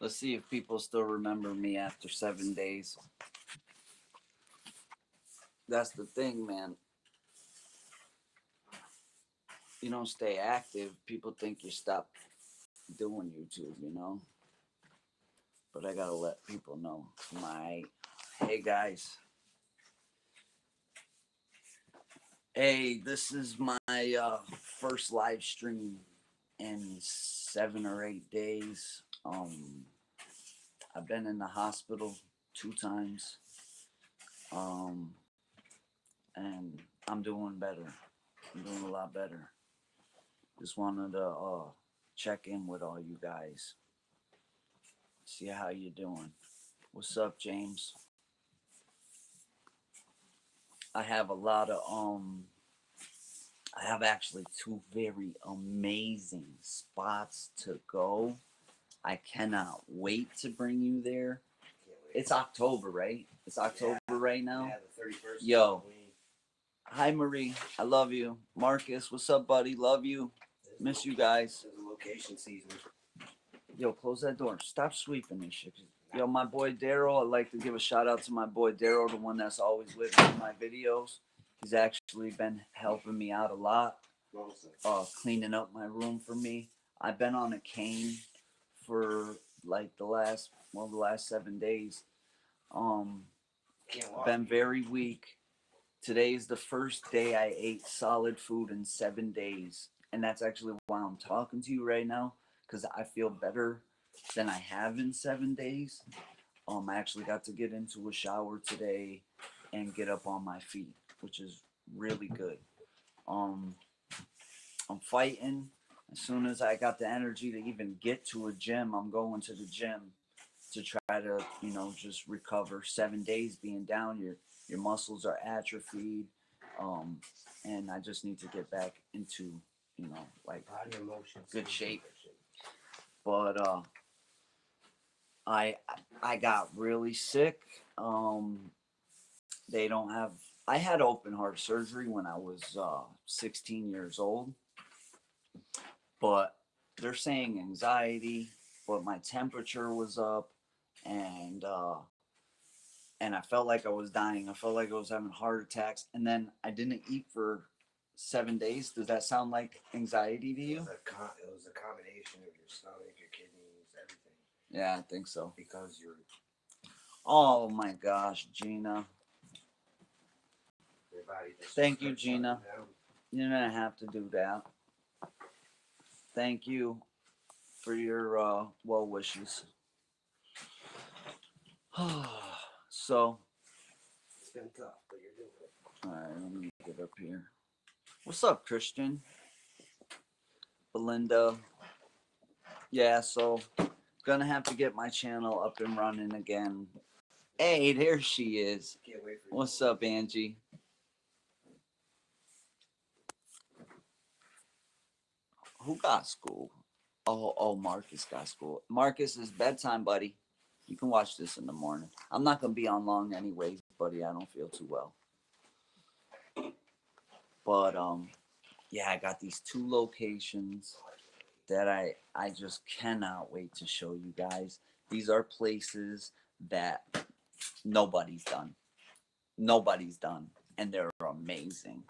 Let's see if people still remember me after 7 days. That's the thing, man. You don't stay active, people think you stop doing YouTube. But I gotta let people know. Hey guys. Hey, this is my first live stream in 7 or 8 days. I've been in the hospital 2 times. Um, and I'm doing better. I'm doing a lot better. Just wanted to check in with all you guys. See how you doing. What's up, James? I have a lot of I have actually two very amazing spots to go. I cannot wait to bring you there. It's October, right? It's October right now. Yeah, the 31st. Yo. Hi, Marie. I love you. Marcus, what's up, buddy? Love you. Miss you guys. It's location season. Yo, close that door. Stop sweeping this shit. Yo, my boy Daryl. I'd like to give a shout out to my boy Daryl, the one that's always with me in my videos. He's actually been helping me out a lot, cleaning up my room for me. I've been on a cane for like the last 7 days. Been very weak. Today's the first day I ate solid food in 7 days, and that's actually why I'm talking to you right now, because I feel better than I have in 7 days. I actually got to get into a shower today and get up on my feet, which is really good. Um, I'm fighting. As soon as I got the energy to even get to a gym, I'm going to the gym to try to, just recover. 7 days being down, your muscles are atrophied, and I just need to get back into, like good shape. But I got really sick. They don't have. I had open heart surgery when I was 16 years old, but they're saying anxiety. But my temperature was up, and I felt like I was dying. I felt like I was having heart attacks, and then I didn't eat for 7 days. Does that sound like anxiety to you? It was a combination of your stomach, your kidneys, everything. Yeah, I think so. Because you're. Oh my gosh, Gina. Your body just. Thank you, Gina. You didn't have to do that. Thank you for your well wishes. So. It's been tough, but you're doing it. Alright, let me get up here. What's up, Christian? Belinda. Yeah, so gonna have to get my channel up and running again. Hey, there she is. Can't wait for you. What's up, Angie? Who got school? Oh, Marcus got school. Marcus, is bedtime, buddy. You can watch this in the morning. I'm not gonna be on long anyways, buddy. I don't feel too well. But yeah, I got these two locations that I just cannot wait to show you guys. These are places that nobody's done. Nobody's done, and they're amazing.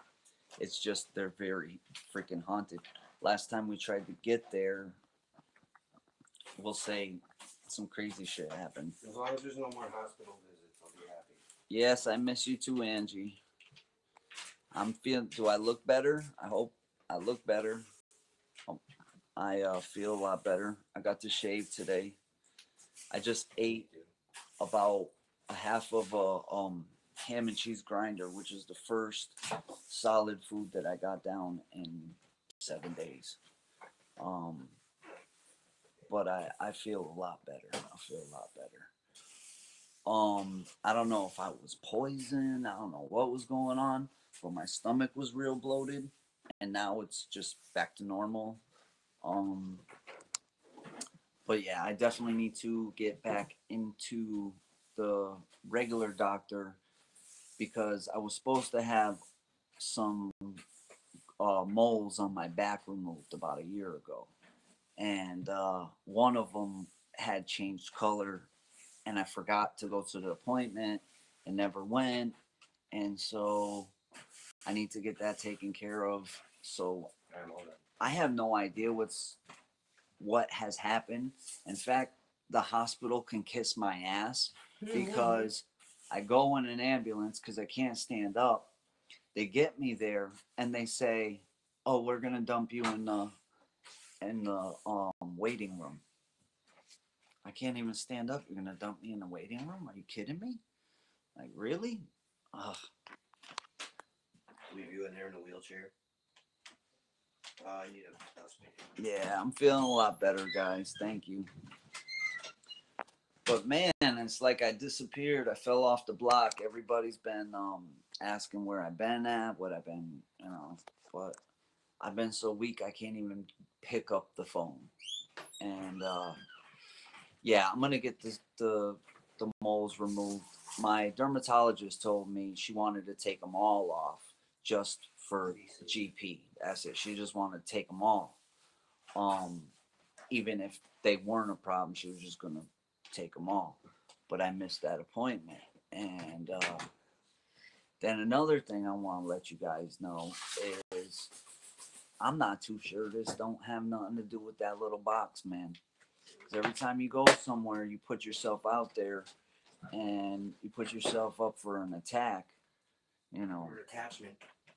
It's just they're very freaking haunted. Last time we tried to get there, we'll say some crazy shit happened. As long as there's no more hospital visits, I'll be happy. Yes, I miss you too, Angie. I'm feeling. Do I look better? I hope I look better. I feel a lot better. I got to shave today. I just ate about a half of a ham and cheese grinder, which is the first solid food that I got down in 7 days. Um, but I feel a lot better. I feel a lot better. I don't know if I was poisoned. I don't know what was going on, but my stomach was real bloated, and now it's just back to normal. Um, but yeah, I definitely need to get back into the regular doctor because I was supposed to have some moles on my back removed about a year ago, and one of them had changed color, and I forgot to go to the appointment and never went. And so I need to get that taken care of. So I have no idea what has happened. In fact, the hospital can kiss my ass because I go in an ambulance because I can't stand up. They get me there and they say, "Oh, we're gonna dump you in the waiting room." I can't even stand up. You're gonna dump me in the waiting room? Are you kidding me? Like, really? Ugh. Leave you in there in a wheelchair. I need a dust Yeah, I'm feeling a lot better, guys. Thank you. But man, it's like I disappeared. I fell off the block. Everybody's been asking where I've been at, what I've been, but I've been so weak I can't even pick up the phone. And yeah, I'm gonna get the moles removed. My dermatologist told me she wanted to take them all off just for GP. That's it. She just wanted to take them all. Um, Even if they weren't a problem, she was just gonna take them all. But I missed that appointment. And then another thing I want to let you guys know is I'm not too sure this don't have nothing to do with that little box, man. Because every time you go somewhere, you put yourself out there and you put yourself up for an attack, you know,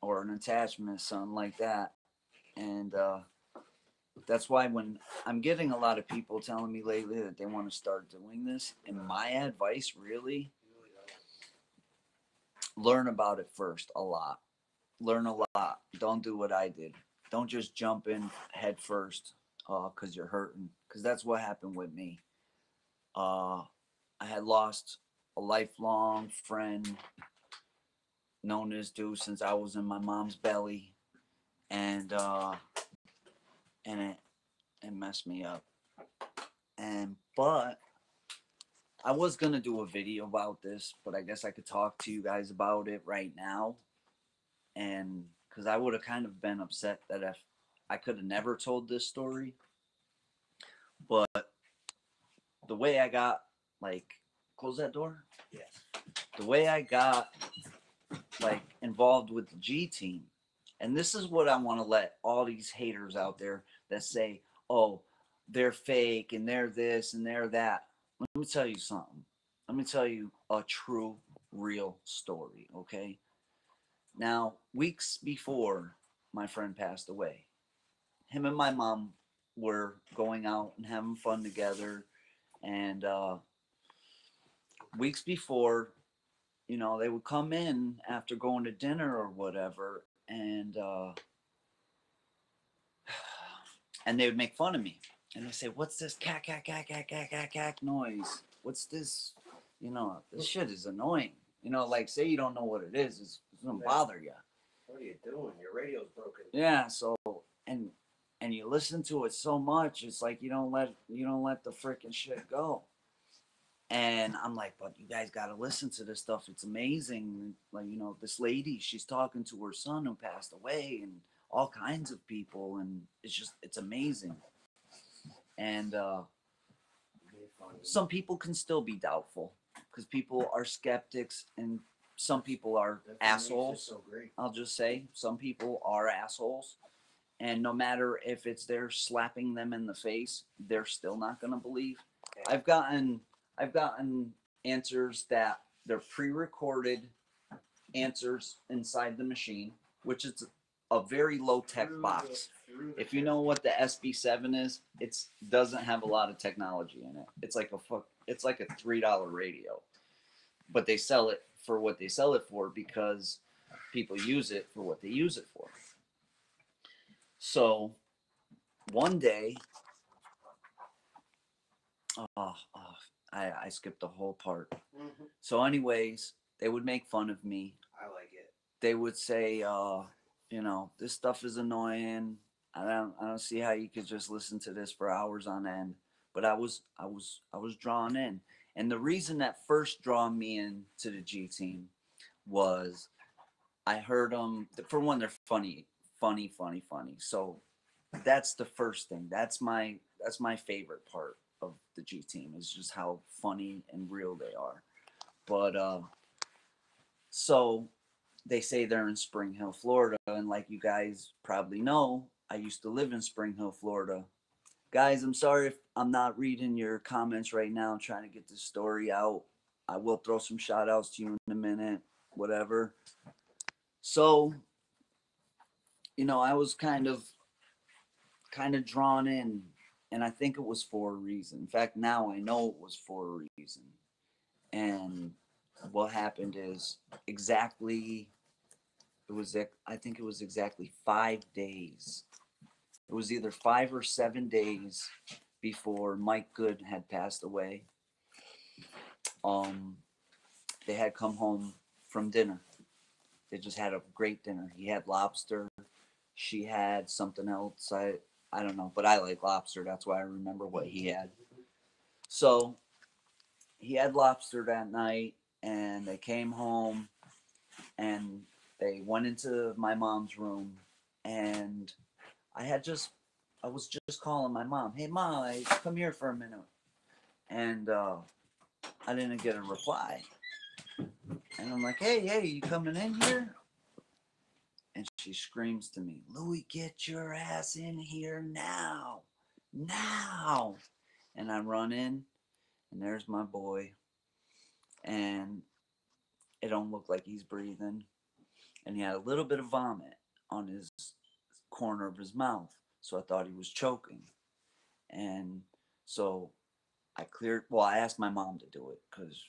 or an attachment, something like that. And that's why when I'm getting a lot of people telling me lately that they want to start doing this, and my advice really, learn about it first a lot. Learn a lot. Don't do what I did. Don't just jump in head first because you're hurting. Because that's what happened with me. Uh, I had lost a lifelong friend known as dude since I was in my mom's belly, and it messed me up. And but I was gonna do a video about this, but I guess I could talk to you guys about it right now, and because I would have kind of been upset that if I could have never told this story, but the way I got like close that door. Yes. The way I got like involved with the G team, and this is what I want to let all these haters out there that say, "Oh, they're fake and they're this and they're that." Let me tell you something. Let me tell you a true, real story. Okay. Now, weeks before my friend passed away, him and my mom were going out and having fun together, and weeks before, they would come in after going to dinner or whatever, and they would make fun of me, and they say, "What's this cack cack cack cack cack cack cack noise? What's this? This shit is annoying. Like say you don't know what it is, it's gonna bother you." What are you doing? Your radio's broken. Yeah. So and you listen to it so much, it's like you don't let the freaking shit go. And I'm like, but you guys got to listen to this stuff. It's amazing. Like, this lady, she's talking to her son who passed away and all kinds of people. And it's amazing. And some people can still be doubtful because people are skeptics and some people are assholes. So great. I'll just say some people are assholes. And no matter if it's they're slapping them in the face, they're still not going to believe. I've gotten answers that they're pre-recorded answers inside the machine, which is a very low-tech box. If you know what the SB7 is, it doesn't have a lot of technology in it. It's like a $3 radio, but they sell it for what they sell it for because people use it for what they use it for. So one day, I skipped the whole part. Mm-hmm. So, anyways, they would make fun of me. I like it. They would say, this stuff is annoying. I don't see how you could just listen to this for hours on end. But I was drawn in, and the reason that first draw me in to the G team was I heard them. For one, they're funny, funny, funny, funny. So that's the first thing. That's my favorite part. of the G team. Is just how funny and real they are. But so they say they're in Spring Hill, Florida, and like you guys probably know, I used to live in Spring Hill, Florida. Guys, I'm sorry if I'm not reading your comments right now. I'm trying to get this story out. I will throw some shout outs to you in a minute, whatever. So, I was kind of drawn in, and I think it was for a reason. In fact, now I know it was for a reason. And what happened is exactly I think it was exactly 5 days. It was either 5 or 7 days before Mike Good had passed away. Um, they had come home from dinner. They just had a great dinner. He had lobster. She had something else. I don't know, but I like lobster. That's why I remember what he had. So he had lobster that night, and they came home, and they went into my mom's room, and I was just calling my mom. Hey, mom, come here for a minute, and I didn't get a reply. And I'm like, hey, you coming in here? And she screams to me, Louie, get your ass in here now. Now. And I run in, and there's my boy. And it don't look like he's breathing. And he had a little bit of vomit on his corner of his mouth. So I thought he was choking. And so I asked my mom to do it because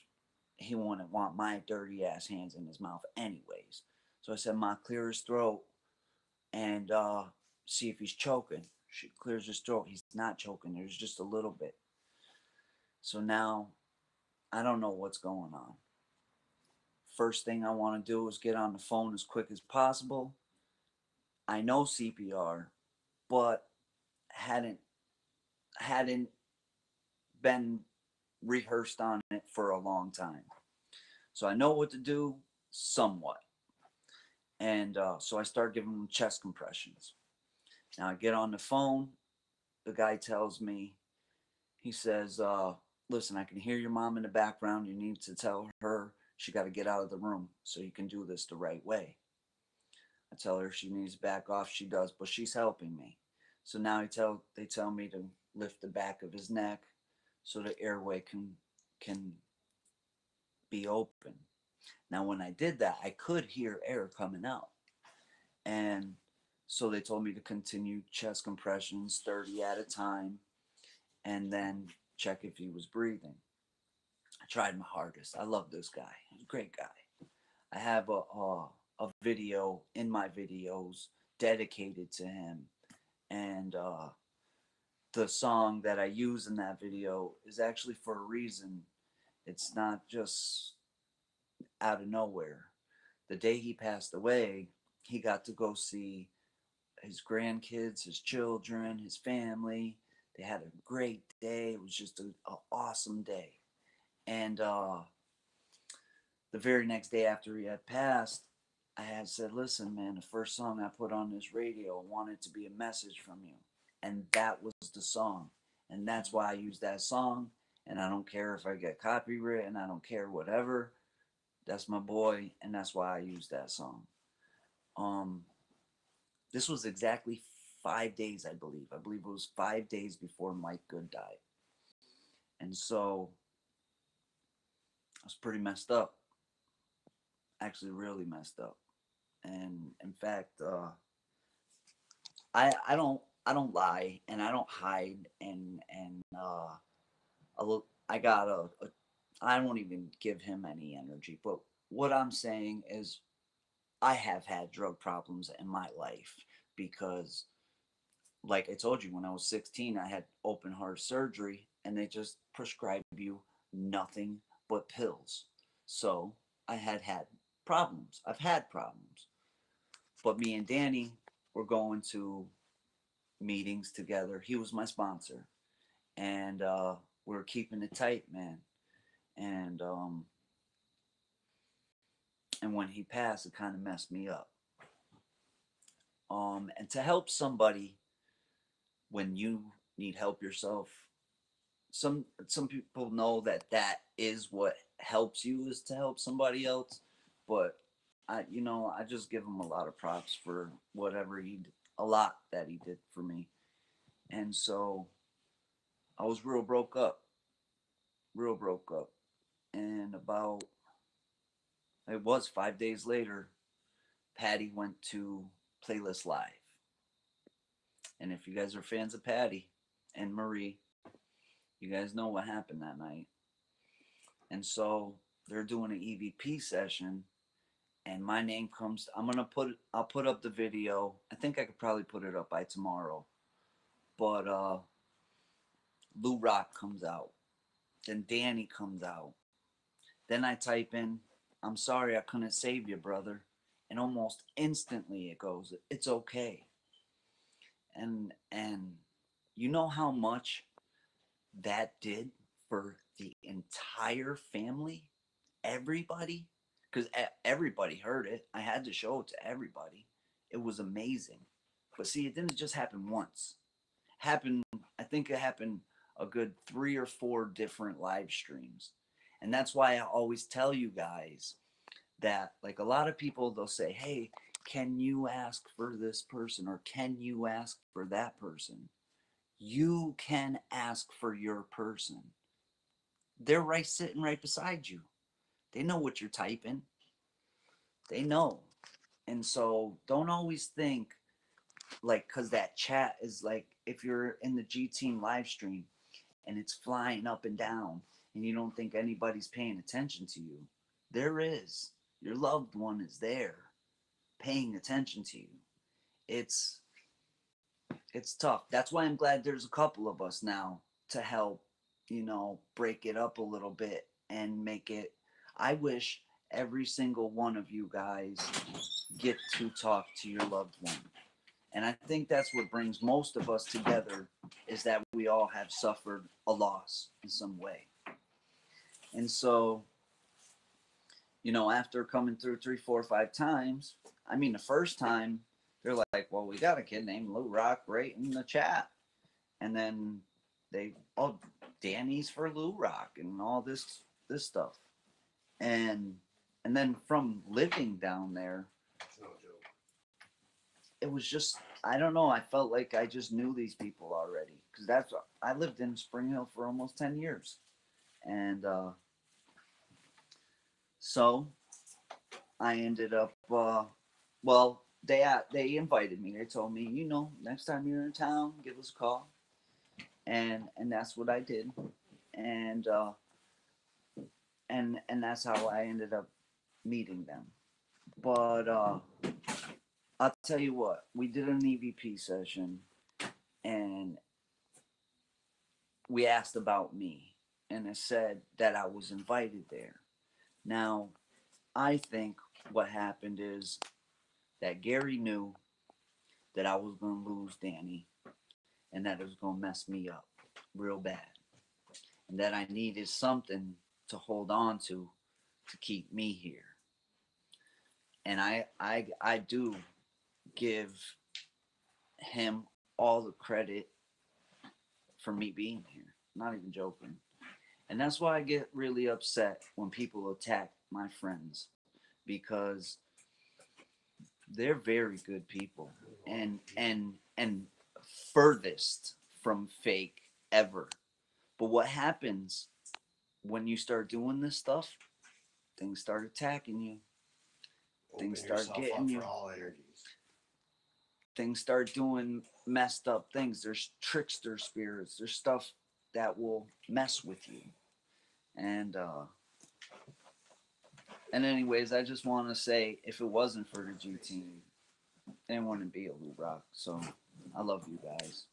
he wouldn't want my dirty ass hands in his mouth anyways. So I said, Ma, clear his throat and see if he's choking. She clears his throat. He's not choking. There's just a little bit. So now I don't know what's going on. First thing I want to do is get on the phone as quick as possible. I know CPR, but hadn't hadn't been rehearsed on it for a long time. So I know what to do somewhat. And so I start giving him chest compressions. Now I get on the phone. The guy tells me, he says, listen, I can hear your mom in the background. You need to tell her she got to get out of the room so you can do this the right way. I tell her she needs to back off. She does, but she's helping me. So now they tell me to lift the back of his neck so the airway can be open. Now when I did that, I could hear air coming out. And so they told me to continue chest compressions 30 at a time and then check if he was breathing. I tried my hardest. I love this guy. He's a great guy. I have a video in my videos dedicated to him. And the song that I use in that video is actually for a reason. It's not just out of nowhere. The day he passed away, he got to go see his grandkids, his children, his family. They had a great day. It was just an awesome day. And the very next day after he had passed, I had said, listen, man, the first song I put on this radio, I wanted to be a message from you. And that was the song. And that's why I use that song. And I don't care if I get copyright and I don't care whatever. That's my boy. And that's why I use that song. This was exactly 5 days, I believe. I believe it was 5 days before Mike Good died. And so I was pretty messed up. Actually, really messed up. And in fact, I don't lie and I don't hide and I got I won't even give him any energy. But what I'm saying is I have had drug problems in my life because, like I told you, when I was 16, I had open heart surgery and they just prescribed you nothing but pills. So I had problems. I've had problems. But me and Danny were going to meetings together. He was my sponsor. And we were keeping it tight, man. And and when he passed, it kind of messed me up. And to help somebody when you need help yourself, some people know that that is what helps you, is to help somebody else, but I just give him a lot of props for whatever a lot that he did for me. And so I was real broke up. And about, it was 5 days later, Patty went to Playlist Live. And if you guys are fans of Patty and Marie, you guys know what happened that night. And so they're doing an EVP session, and my name comes. I'll put up the video. I think I could probably put it up by tomorrow. But Lou Rock comes out. Then Danny comes out. Then I type in, "I'm sorry I couldn't save you, brother." And almost instantly it goes, "It's okay." And you know how much that did for the entire family, everybody, because everybody heard it. I had to show it to everybody. It was amazing. But see, it didn't just happen once. Happened, I think it happened a good 3 or 4 different live streams. And that's why I always tell you guys that, like, a lot of people, they'll say, "Hey, can you ask for this person, or can you ask for that person?" You can ask for your person. They're right, sitting right beside you. They know what you're typing. They know. And so don't always think, like, because that chat is like, if you're in the G Team live stream and it's flying up and down and you don't think anybody's paying attention to you, there is. Your loved one is there paying attention to you. It's it's tough. That's why I'm glad there's a couple of us now to help, break it up a little bit and make it. I wish every single one of you guys get to talk to your loved one. And I think that's what brings most of us together, is that we all have suffered a loss in some way. And so, after coming through 3, 4, 5 times, I mean, the first time, they're like, "Well, we got a kid named Lou Rock right in the chat." And then oh, Danny's for Lou Rock and all this stuff. And and then from living down there, It's no joke. it was just, I don't know, I felt like I just knew these people already, because I lived in Spring Hill for almost 10 years. And so I ended up, well, they invited me. They told me, next time you're in town, give us a call. And that's what I did. And and that's how I ended up meeting them. But I'll tell you what, we did an EVP session, and we asked about me, and it said that I was invited there. Now, I think what happened is that Gary knew that I was going to lose Danny, and that it was going to mess me up real bad, and that I needed something to hold on to keep me here. And I do give him all the credit for me being here. Not even joking. And that's why I get really upset when people attack my friends, because they're very good people, and furthest from fake ever. But what happens when you start doing this stuff? Things start attacking you. Open Things start yourself getting up you. for all energies. Things start doing messed up things. There's trickster spirits. There's stuff that will mess with you. And anyways, I just want to say, if it wasn't for the G Team, there wouldn't be a Lou Rock. So I love you guys.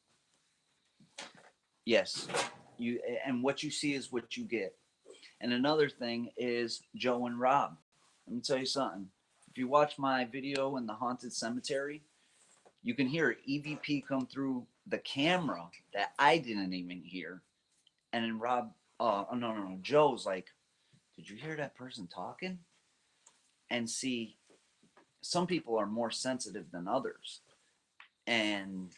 Yes, you, and what you see is what you get. And another thing is Joe and Rob. Let me tell you something. If you watch my video in the haunted cemetery, you can hear EVP come through the camera that I didn't even hear. And then Rob, oh, no, Joe's like, "Did you hear that person talking?" And see, some people are more sensitive than others. And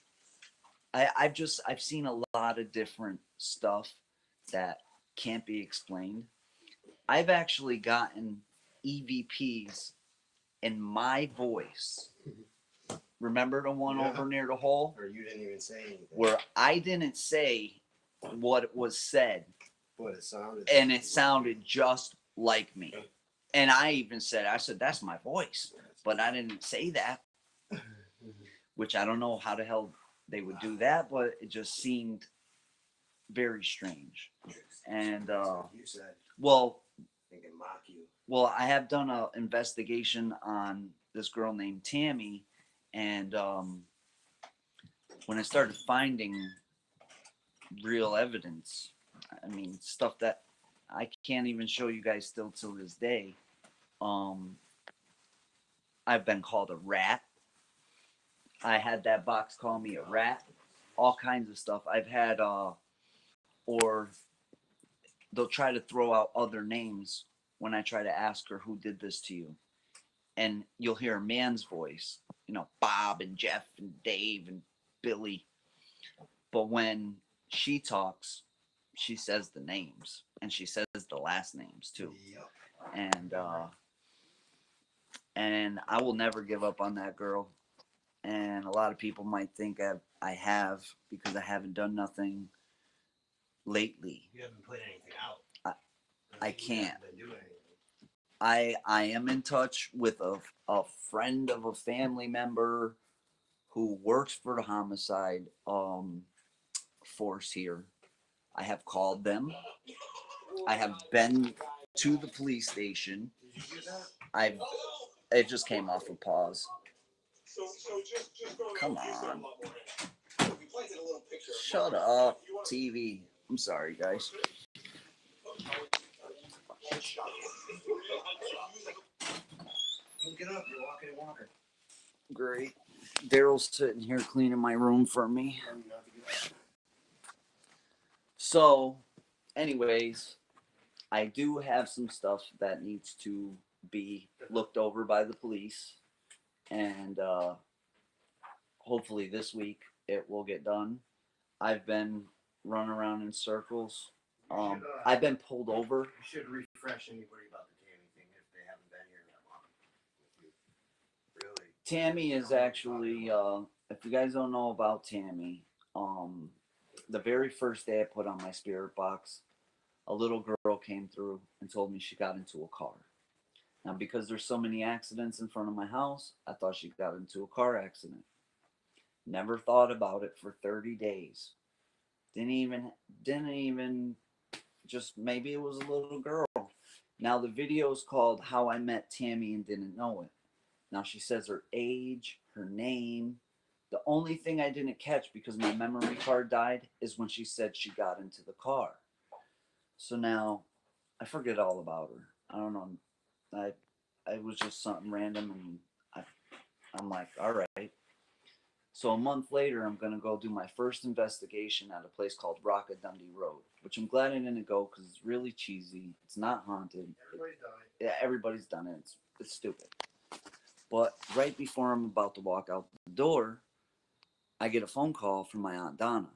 I've seen a lot of different stuff that can't be explained. I've actually gotten EVPs in my voice. Remember the one Yeah. over near the hole? Or you didn't even say anything. Where I didn't say what was said, But it sounded. and it sounded just like me. And I even said, that's my voice. But I didn't say that, which I don't know how the hell they would do that, but it just seemed very strange. And, You said. well, They can mock you. Well, I have done an investigation on this girl named Tammy, and when I started finding real evidence, I mean, stuff that I can't even show you guys still till this day. Um, I've been called a rat. I had that box call me a rat. All kinds of stuff. I've had, or they'll try to throw out other names when I try to ask her who did this to you. And you'll hear a man's voice, Bob and Jeff and Dave and Billy. But when she talks, she says the names, and she says the last names too. Yep. And I will never give up on that girl. And a lot of people might think I have, because I haven't done nothing lately. You haven't put anything out. I can't. You haven't been doing anything. I am in touch with a friend of a family member who works for the homicide force here. I have called them. I have been to the police station. Did you do that? It just came off of pause. Come on. Shut up, TV. I'm sorry, guys. Don't get up. You're walking in water. Great. Daryl's sitting here cleaning my room for me. So, anyways, I do have some stuff that needs to be looked over by the police, and hopefully this week it will get done. I've been running around in circles. I've been pulled over. You should refresh anybody about the Tammy thing if they haven't been here that long. Really. Tammy is actually, if you guys don't know about Tammy, the very first day I put on my spirit box, a little girl came through and told me she got into a car. Now, because there's so many accidents in front of my house, I thought she got into a car accident. Never thought about it for 30 days. Didn't even, just maybe it was a little girl. Now, the video is called How I Met Tammy and Didn't Know It. Now, she says her age, her name. The only thing I didn't catch, because my memory card died, is when she said she got into the car. So now I forget all about her. I don't know. It was just something random, and I'm like, all right. So a month later, I'm gonna go do my first investigation at a place called Rockadundy Road, which I'm glad I didn't go because it's really cheesy. It's not haunted. Everybody's done it. Yeah, everybody's done it. It's stupid. But right before I'm about to walk out the door, I get a phone call from my Aunt Donna.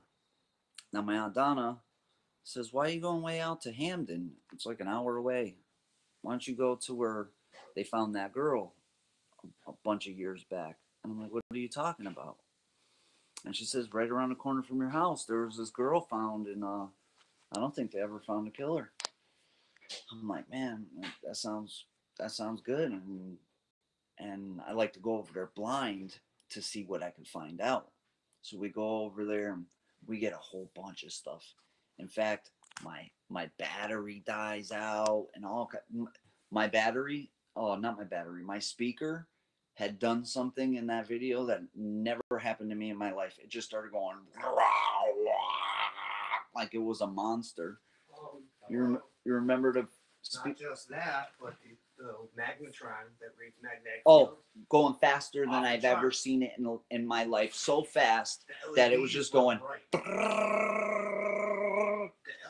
Now my Aunt Donna says, "Why are you going way out to Hamden? It's like an hour away. Why don't you go to where they found that girl a bunch of years back?" And I'm like, "What are you talking about?" And she says, "Right around the corner from your house, there was this girl found, and I don't think they ever found a killer." I'm like, "Man, that sounds good." And I like to go over there blind to see what I can find out. So we go over there and we get a whole bunch of stuff. In fact, my battery dies out and all. My battery, oh, not my battery, my speaker had done something in that video that never happened to me in my life. It just started going like it was a monster. You remember the Not just that, but the magnetron that reads magnetic Oh, fields. going faster than Off the I've chart. ever seen it in my life. So fast The that it was LEDs just were going. bright. The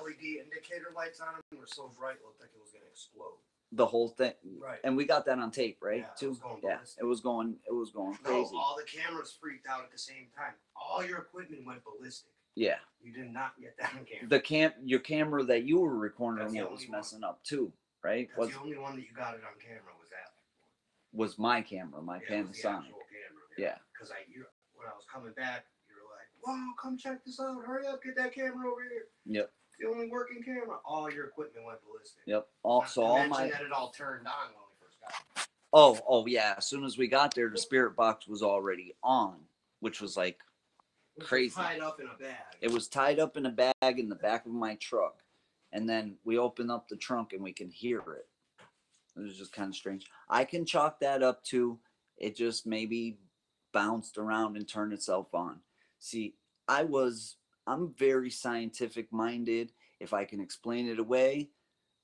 LED indicator lights on them were so bright it looked like it was going to explode. The whole thing. Right. And we got that on tape, right? Yeah, it too. was going Yeah, ballistic. it was going No, crazy. all the cameras freaked out at the same time. All your equipment went ballistic. Yeah. You did not get that on camera. Your camera that you were recording That's the with was only one. messing up too, right? That's the only one that you got it on camera was that. Was my camera, my Yeah, it was the Panasonic. actual camera. Yeah. Because when I was coming back, you were like, "Whoa, come check this out! Hurry up, get that camera over here." Yep. It's the only working camera. All your equipment went ballistic. Yep. Not So to all mention my that it all turned on when we first got it. oh yeah. As soon as we got there, the spirit box was already on, which was like Which was crazy. tied up in a bag. It was tied up in a bag in the back of my truck, and then we open up the trunk and we can hear it. It was just kind of strange. I can chalk that up to it just maybe bounced around and turned itself on. See, I'm very scientific minded. If I can explain it away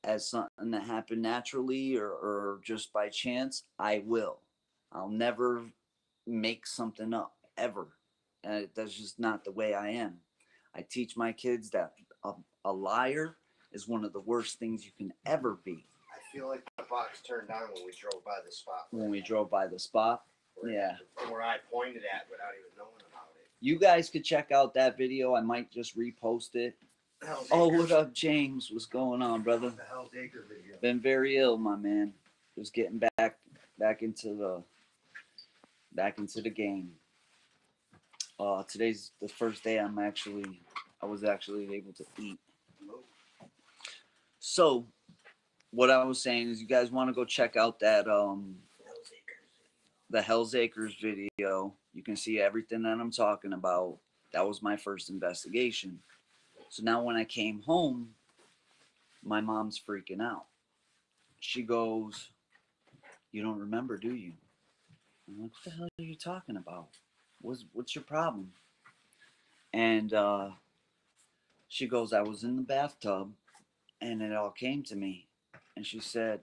as something that happened naturally or just by chance, I will. I'll never make something up ever. That's just not the way I am. I teach my kids that a liar is one of the worst things you can ever be. I feel like the box turned on when we drove by the spot. When we drove by the spot, yeah. Where I pointed at without even knowing about it. You guys could check out that video. I might just repost it. Oh, what up, James? What's going on, brother? The Hell's Acre video. Been very ill, my man. Just getting back into the game. Today's the first day I was actually able to eat. So, what I was saying is, you guys want to go check out that the Hell's Acres video. You can see everything that I'm talking about. That was my first investigation. So now when I came home, my mom's freaking out. She goes, "You don't remember, do you?" I'm like, "What the hell are you talking about? What's your problem?" And she goes, "I was in the bathtub and it all came to me." And she said,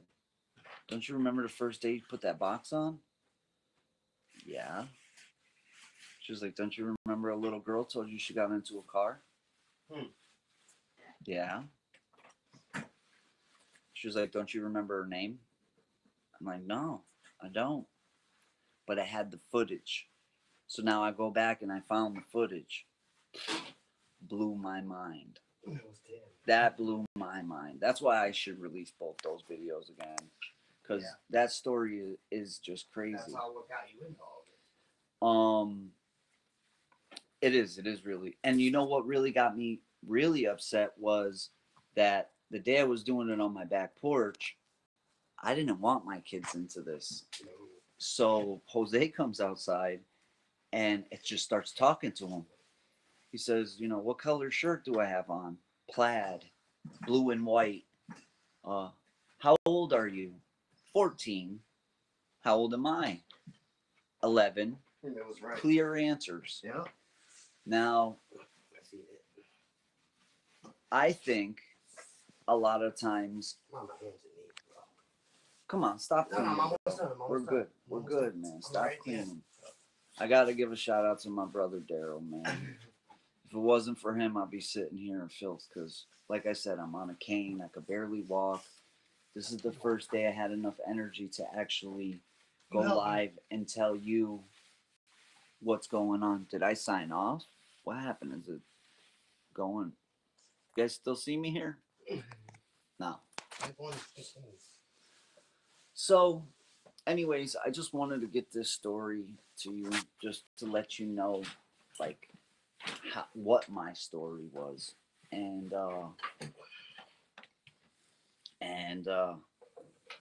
"Don't you remember the first day you put that box on?" Yeah. She was like, "Don't you remember a little girl told you she got into a car?" Yeah. She was like, "Don't you remember her name?" I'm like, "No, I don't." But I had the footage. So now I go back and I found the footage. Blew my mind. That blew my mind. That's why I should release both those videos again. Because that story is just crazy. That's all what got you into all of it. It is really. And you know what really got me really upset was that the day I was doing it on my back porch, I didn't want my kids into this. So Jose comes outside and it just starts talking to him. He says, "What color shirt do I have on?" "Plaid, blue and white." "How old are you?" 14. "How old am I?" 11. It was right. Clear answers. Yeah. Now, I think a lot of times. Mama, hands and knees, bro. Come on, stop cleaning. No, I'm almost done. We're good. We're good, man. Stop cleaning. I gotta give a shout out to my brother Daryl, man. If it wasn't for him, I'd be sitting here in filth. Cause, like I said, I'm on a cane. I could barely walk. This is the first day I had enough energy to actually go live and tell you what's going on. Did I sign off? What happened? Is it going? You guys still see me here? No. So, anyways, I just wanted to get this story to you just to let you know, like, what my story was. And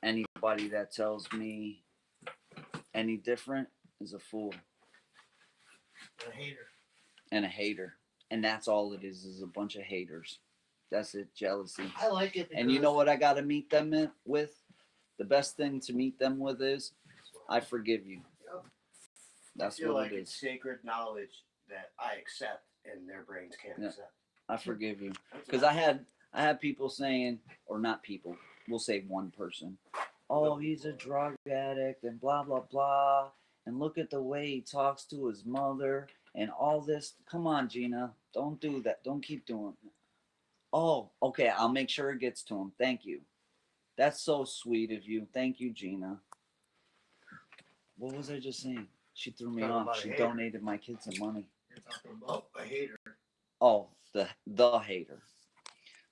anybody that tells me any different is a fool. And a hater. And a hater. And that's all it is a bunch of haters. That's it, jealousy. I like it. And you know what I got to meet them with? The best thing to meet them with is, I forgive you. Yep. That's I feel what like it it's is. sacred knowledge that I accept and their brains can't accept. I forgive you. Because I had people saying, or not people, we'll say one person, "Oh, he's a drug addict and blah, blah, blah. And look at the way he talks to his mother and all this." Come on, Gina. Don't do that. Don't keep doing it. Oh, okay. I'll make sure it gets to him. Thank you. That's so sweet of you. Thank you, Gina. What was I just saying? She threw me off. She donated my kids some money. You're talking about a hater. Oh, the hater.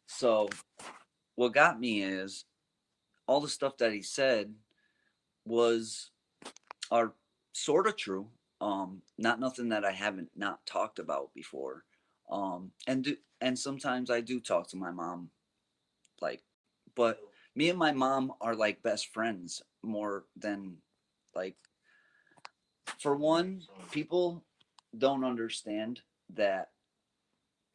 So what got me is all the stuff that he said was are sort of true. Not nothing that I haven't not talked about before. And sometimes I do talk to my mom, like, but me and my mom are like best friends more than like. For one, people don't understand that,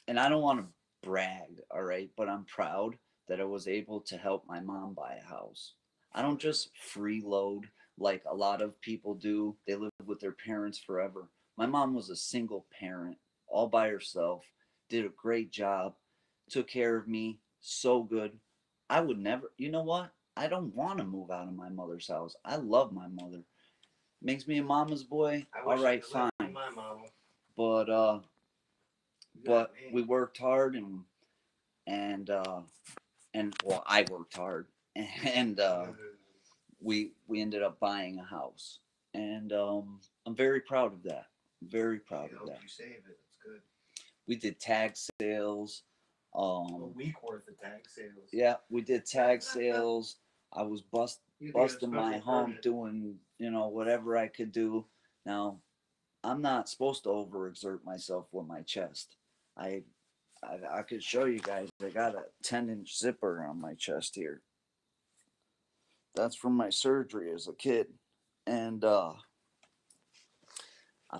and I don't want to brag, all right, but I'm proud that I was able to help my mom buy a house. I don't just freeload like a lot of people do. They live with their parents forever. My mom was a single parent, all by herself, did a great job, took care of me so good. I would never, you know what? I don't want to move out of my mother's house. I love my mother. Makes me a mama's boy. All right, fine. My mama. But we worked hard and and well, I worked hard, and we ended up buying a house, and I'm very proud of that. Very proud of that. You save it. It's good. We did tag sales. A week worth of tag sales. Yeah, we did tag sales. I was busting my hump, doing whatever I could do. Now, I'm not supposed to overexert myself with my chest. I I could show you guys. I got a 10-inch zipper on my chest here. That's from my surgery as a kid. And I'll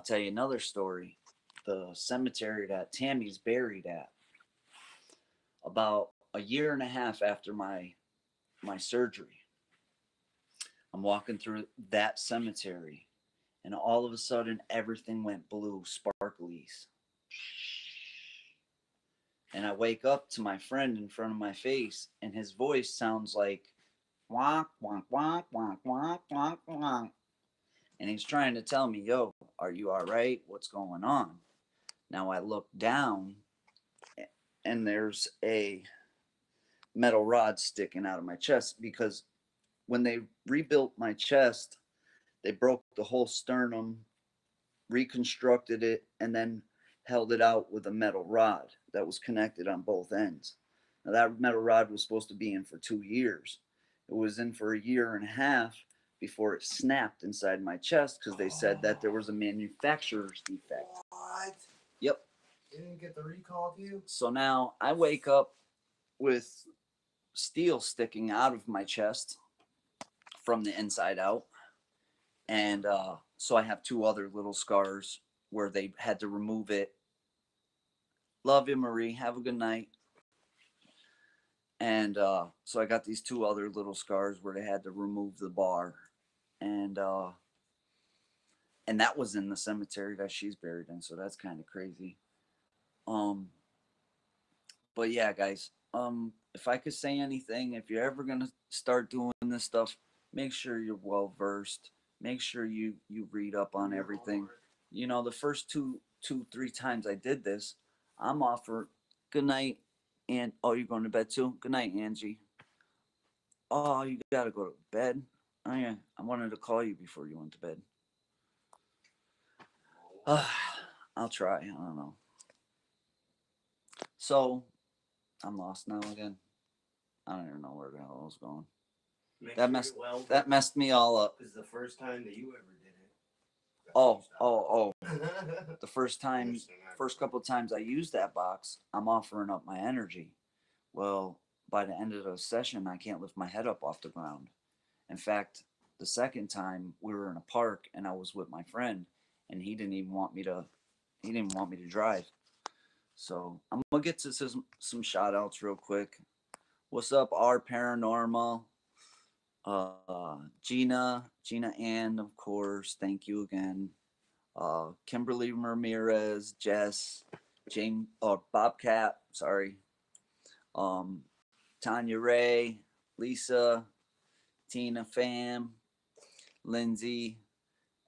tell you another story. The cemetery that Tammy's buried at, about a year and a half after my surgery, I'm walking through that cemetery, and all of a sudden everything went blue, sparklies. And I wake up to my friend in front of my face, and his voice sounds like wonk wonk wonk wonk wonk wonk wonk, and he's trying to tell me, "Yo, are you all right? What's going on?" Now I look down, and there's a metal rod sticking out of my chest because when they rebuilt my chest, they broke the whole sternum, reconstructed it, and then held it out with a metal rod that was connected on both ends. Now, that metal rod was supposed to be in for 2 years. It was in for a year and a half before it snapped inside my chest because they said that there was a manufacturer's defect. What? Yep. You didn't get the recall to you? So now I wake up with steel sticking out of my chest from the inside out. And so I have two other little scars where they had to remove it. Love you, Marie. Have a good night. And so I got these two other little scars where they had to remove the bar, and and that was in the cemetery that she's buried in. So that's kind of crazy. Um, but yeah, guys. If I could say anything, if you're ever gonna start doing this stuff, make sure you're well versed. Make sure you read up on everything. You know, the first three times I did this, I'm offered good night, and oh, you're going to bed too. Good night, Angie. Oh, you gotta go to bed. Oh yeah, I wanted to call you before you went to bed. I'll try. I don't know. So I'm lost now again. I don't even know where the hell I was going. That messed me all up. This is the first time that you ever did it. Oh. The first couple of times I used that box, I'm offering up my energy. Well, by the end of the session, I can't lift my head up off the ground. In fact, the second time we were in a park and I was with my friend, and he didn't want me to drive. So I'm gonna get to some shout outs real quick. What's up, our paranormal? Gina Ann, of course. Thank you again. Kimberly Ramirez, Jess, James, Bobcat. Sorry. Um, Tanya Ray, Lisa, Tina Pham, Lindsay,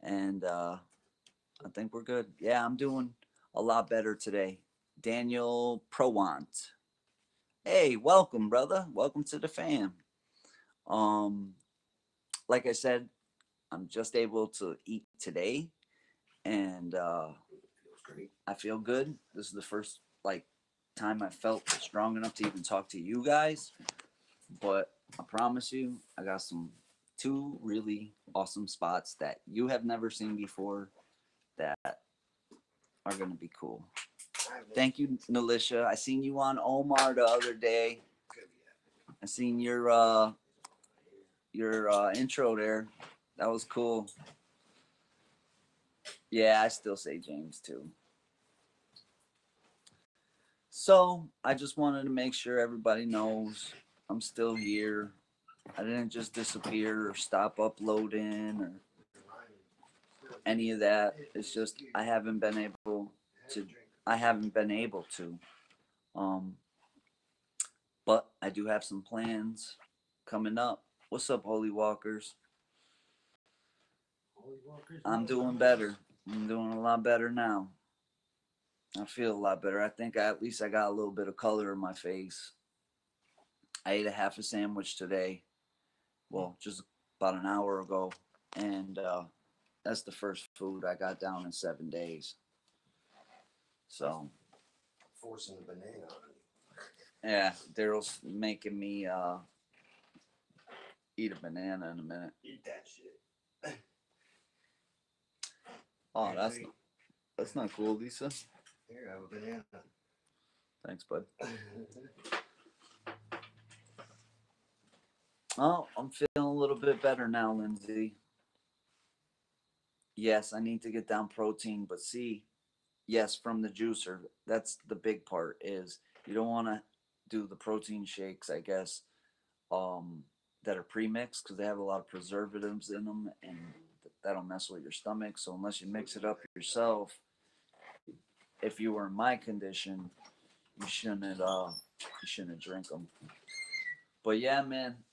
and I think we're good. Yeah, I'm doing a lot better today. Daniel Prowant. Hey, welcome, brother. Welcome to the fam. Um, like I said, I'm just able to eat today, and I feel good. This is the first like time I felt strong enough to even talk to you guys. But I promise you, I got some two really awesome spots that you have never seen before that are gonna be cool. Thank you, Nalisha. I seen you on Omar the other day. I seen your intro there. That was cool. Yeah, I still say James too. So I just wanted to make sure everybody knows I'm still here. I didn't just disappear or stop uploading or any of that. It's just I haven't been able to. I haven't been able to. Um, but I do have some plans coming up. What's up, Holy Walkers? I'm doing better. I'm doing a lot better now. I feel a lot better. I think at least I got a little bit of color in my face. I ate a half a sandwich today. Well, just about an hour ago. And that's the first food I got down in 7 days. So, Forcing the banana on you. yeah, Daryl's making me eat a banana in a minute. Eat that shit. Oh, that's not cool, Lisa. Here, have a banana. Thanks, bud. Oh, I'm feeling a little bit better now, Lindsay. Yes, I need to get down protein, but see, yes, from the juicer. That's the big part is you don't want to do the protein shakes, I guess, that are pre-mixed because they have a lot of preservatives in them and that'll mess with your stomach. So unless you mix it up yourself, if you were in my condition, you shouldn't drink them. But yeah, man,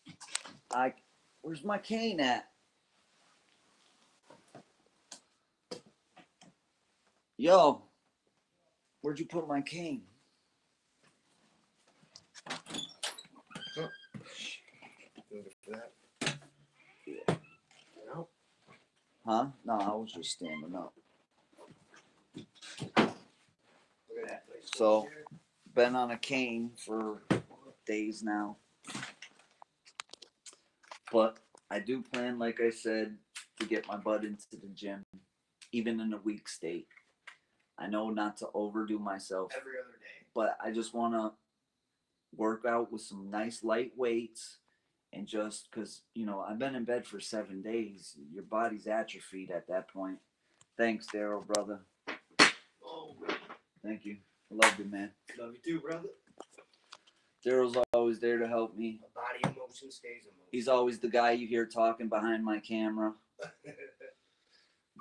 where's my cane at? Yo, where'd you put my cane? Huh? No, I was just standing up. So, been on a cane for days now. But I do plan, like I said, to get my butt into the gym, even in a weak state. I know not to overdo myself. Every other day. But I just want to work out with some nice light weights and just because, I've been in bed for 7 days. Your body's atrophied at that point. Thanks, Daryl, brother. Oh. Thank you. I love you, man. Love you too, brother. Daryl's always there to help me. A body in motion stays in motion. He's always the guy you hear talking behind my camera.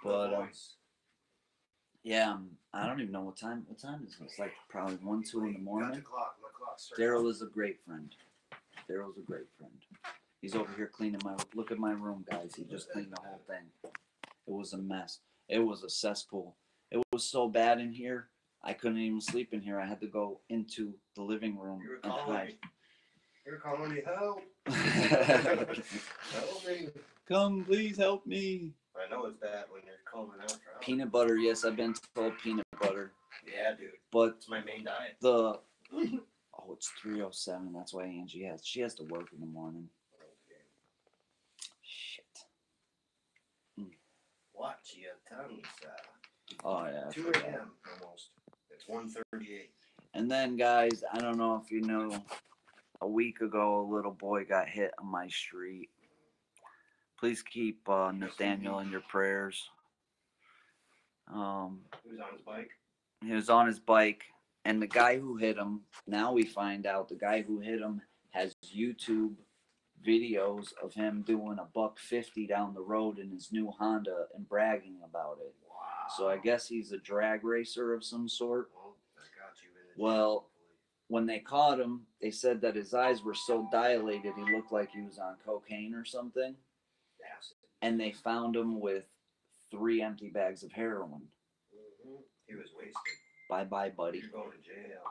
But yeah, I don't even know what time. What time is it? It's like probably 1, 2 in the morning. Got the clock. My clock's Daryl is a great friend. Daryl's a great friend. He's over here cleaning look at my room, guys. He just cleaned the whole thing. It was a mess. It was a cesspool. It was so bad in here, I couldn't even sleep in here. I had to go into the living room and hide. You're calling me help. Help me. Come, please help me. I know it's bad when you're calling out for help. Peanut butter, yes, I've been told peanut butter. Yeah, dude. But it's my main diet. It's 3:07. That's why she has to work in the morning. Okay. Shit. Watch your tongue, sir. Oh yeah. 2 a.m. almost. It's 1:38. And then, guys, I don't know if you know, a week ago, a little boy got hit on my street. Please keep Nathaniel in your prayers. He was on his bike. He was on his bike, and the guy who hit him. Now we find out the guy who hit him has YouTube videos of him doing a $150 down the road in his new Honda and bragging about it. Wow. So I guess he's a drag racer of some sort. Well, that got you in the Well, when they caught him, they said that his eyes were so dilated he looked like he was on cocaine or something. And they found him with 3 empty bags of heroin. Mm-hmm. He was wasted. Bye-bye, buddy. You're going to jail.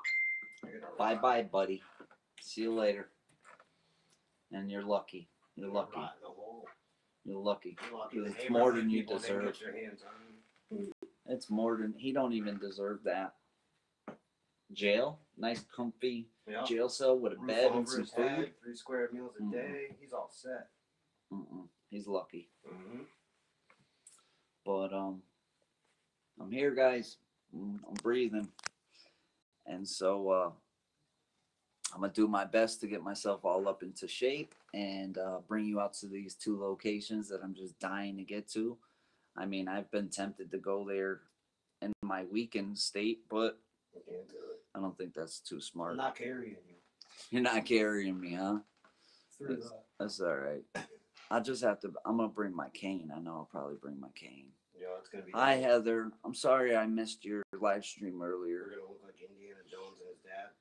Bye-bye, buddy. See you later. And you're lucky. You're lucky. You're lucky. It's more than you deserve. It's more than... He don't even deserve that. jail, nice comfy Yeah. jail cell with a Roof bed and over some his food. head, 3 square meals a day. He's all set. He's lucky. Mm-hmm. But I'm here, guys. I'm breathing, and so I'm gonna do my best to get myself all up into shape and bring you out to these two locations that I'm just dying to get to. I mean, I've been tempted to go there in my weekend state, but You can't do it. I don't think that's too I'm smart. not carrying you You're not carrying me, huh? through That's all right. I just have to. I'm gonna bring my cane. I know I'll probably bring my cane. Yeah, it's gonna be. Hi, Heather. I'm sorry I missed your live stream We're earlier. gonna look like Indiana Jones and his dad.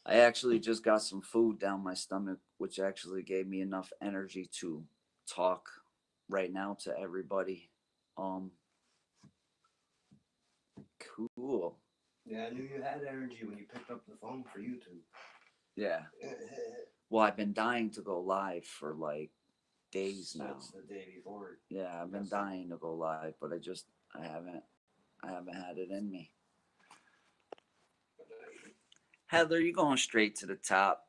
I actually just got some food down my stomach, which actually gave me enough energy to talk right now to everybody. Um, cool. Yeah, I knew you had energy when you picked up the phone for YouTube. Yeah. Well, I've been dying to go live for like days now. Since the day before. Yeah, I've been dying to go live, but I haven't had it in me. Heather, you going straight to the top.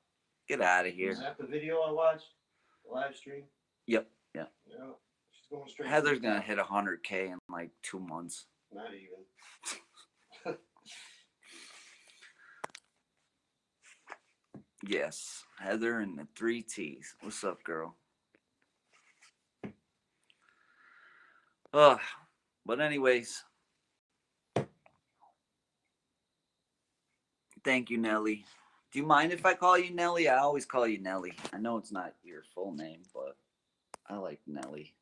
Get out of here. Is that the video I watched? The live stream? Yep, yeah. Yeah. She's going straight. Heather's gonna hit 100K in like 2 months. Not even. Yes, Heather and the 3 T's. What's up, girl? But anyways, thank you, Nelly. Do you mind if I call you Nelly? I always call you Nelly. I know it's not your full name, but I like Nelly.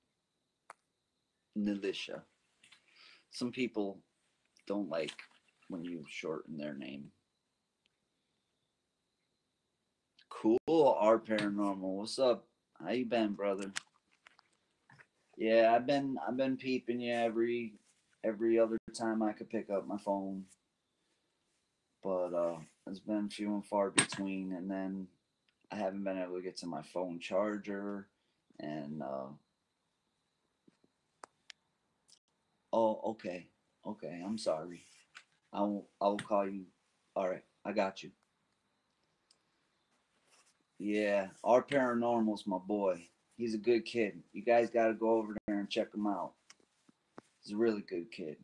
Nelisha. Some people don't like when you shorten their name. Cool, our paranormal. What's up? How you been, brother? Yeah, I've been peeping you every other time I could pick up my phone. But it's been few and far between, and then I haven't been able to get to my phone charger, and oh, okay, I'm sorry. I will call you. All right, I got you. Yeah, our paranormal's my boy. He's a good kid. You guys got to go over there and check him out. He's a really good kid.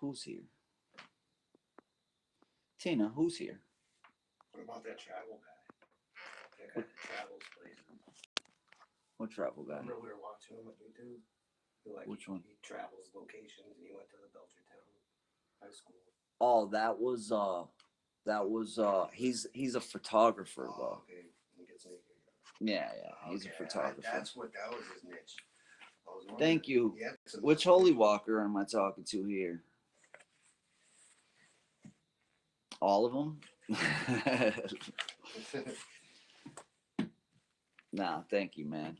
Who's here? Tina, who's here? What about that travel guy? That guy that travels places. What travel guy? Remember we were watching him on YouTube? Which one? He travels locations and he went to the Belchertown High School. Oh, that was he's a photographer though. Okay. He gets naked. Yeah, he's a photographer. That was his niche. Thank you. Which Holy Walker am I talking to here? All of them? Nah, thank you, man.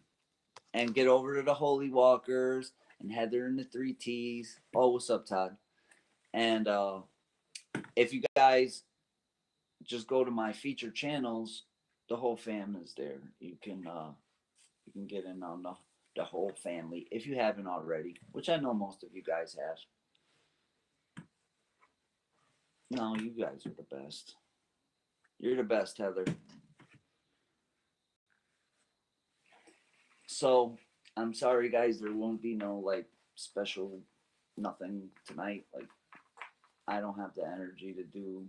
And get over to the Holy Walkers and Heather and the 3 T's. Oh, what's up, Todd? And if you guys just go to my featured channels, the whole fam is there. You can get in on the whole family if you haven't already, which I know most of you guys have. No, you guys are the best. You're the best, Heather. So I'm sorry, guys. There won't be no like special nothing tonight. Like I don't have the energy to do.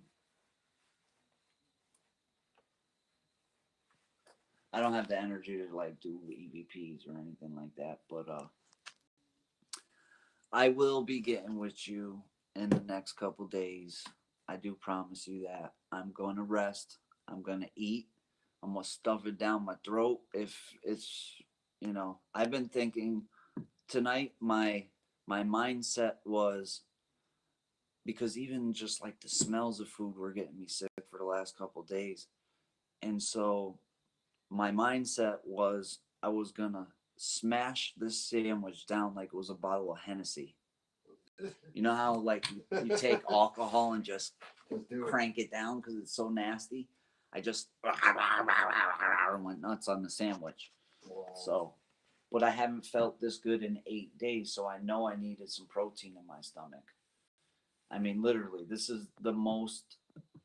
I don't have the energy to like do EVPs or anything like that. But I will be getting with you in the next couple days. I do promise you that. I'm going to rest. I'm going to eat. I'm going to stuff it down my throat. If it's, I've been thinking tonight, my mindset was because even just like the smells of food were getting me sick for the last couple days. And so my mindset was I was going to smash this sandwich down like it was a bottle of Hennessy. You know how like you take alcohol and just crank it down because it's so nasty? I just went nuts on the sandwich. Wow. So but I haven't felt this good in 8 days, so I know I needed some protein in my stomach. I mean, literally, this is the most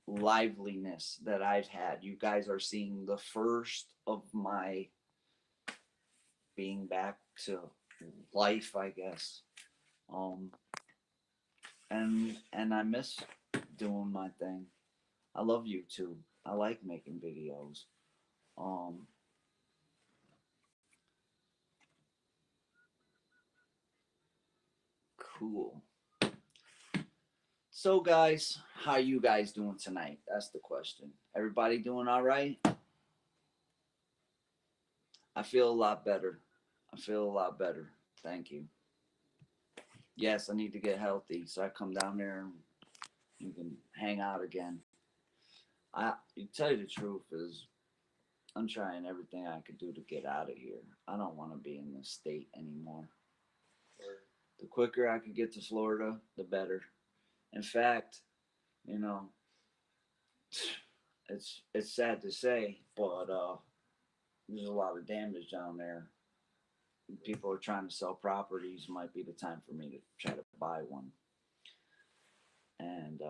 liveliness that I've had. You guys are seeing the first of my being back to life, I guess. Um, and I miss doing my thing. I love YouTube. I like making videos. Um, cool. So, guys, how you guys doing tonight? That's the question. Everybody doing all right? I feel a lot better. I feel a lot better. Thank you. Yes, I need to get healthy, so I come down there and you can hang out again. To tell you the truth is, I'm trying everything I could do to get out of here. I don't want to be in this state anymore. The quicker I could get to Florida, the better. In fact, you know, it's sad to say, but there's a lot of damage down there. People are trying to sell properties. Might be the time for me to try to buy one. And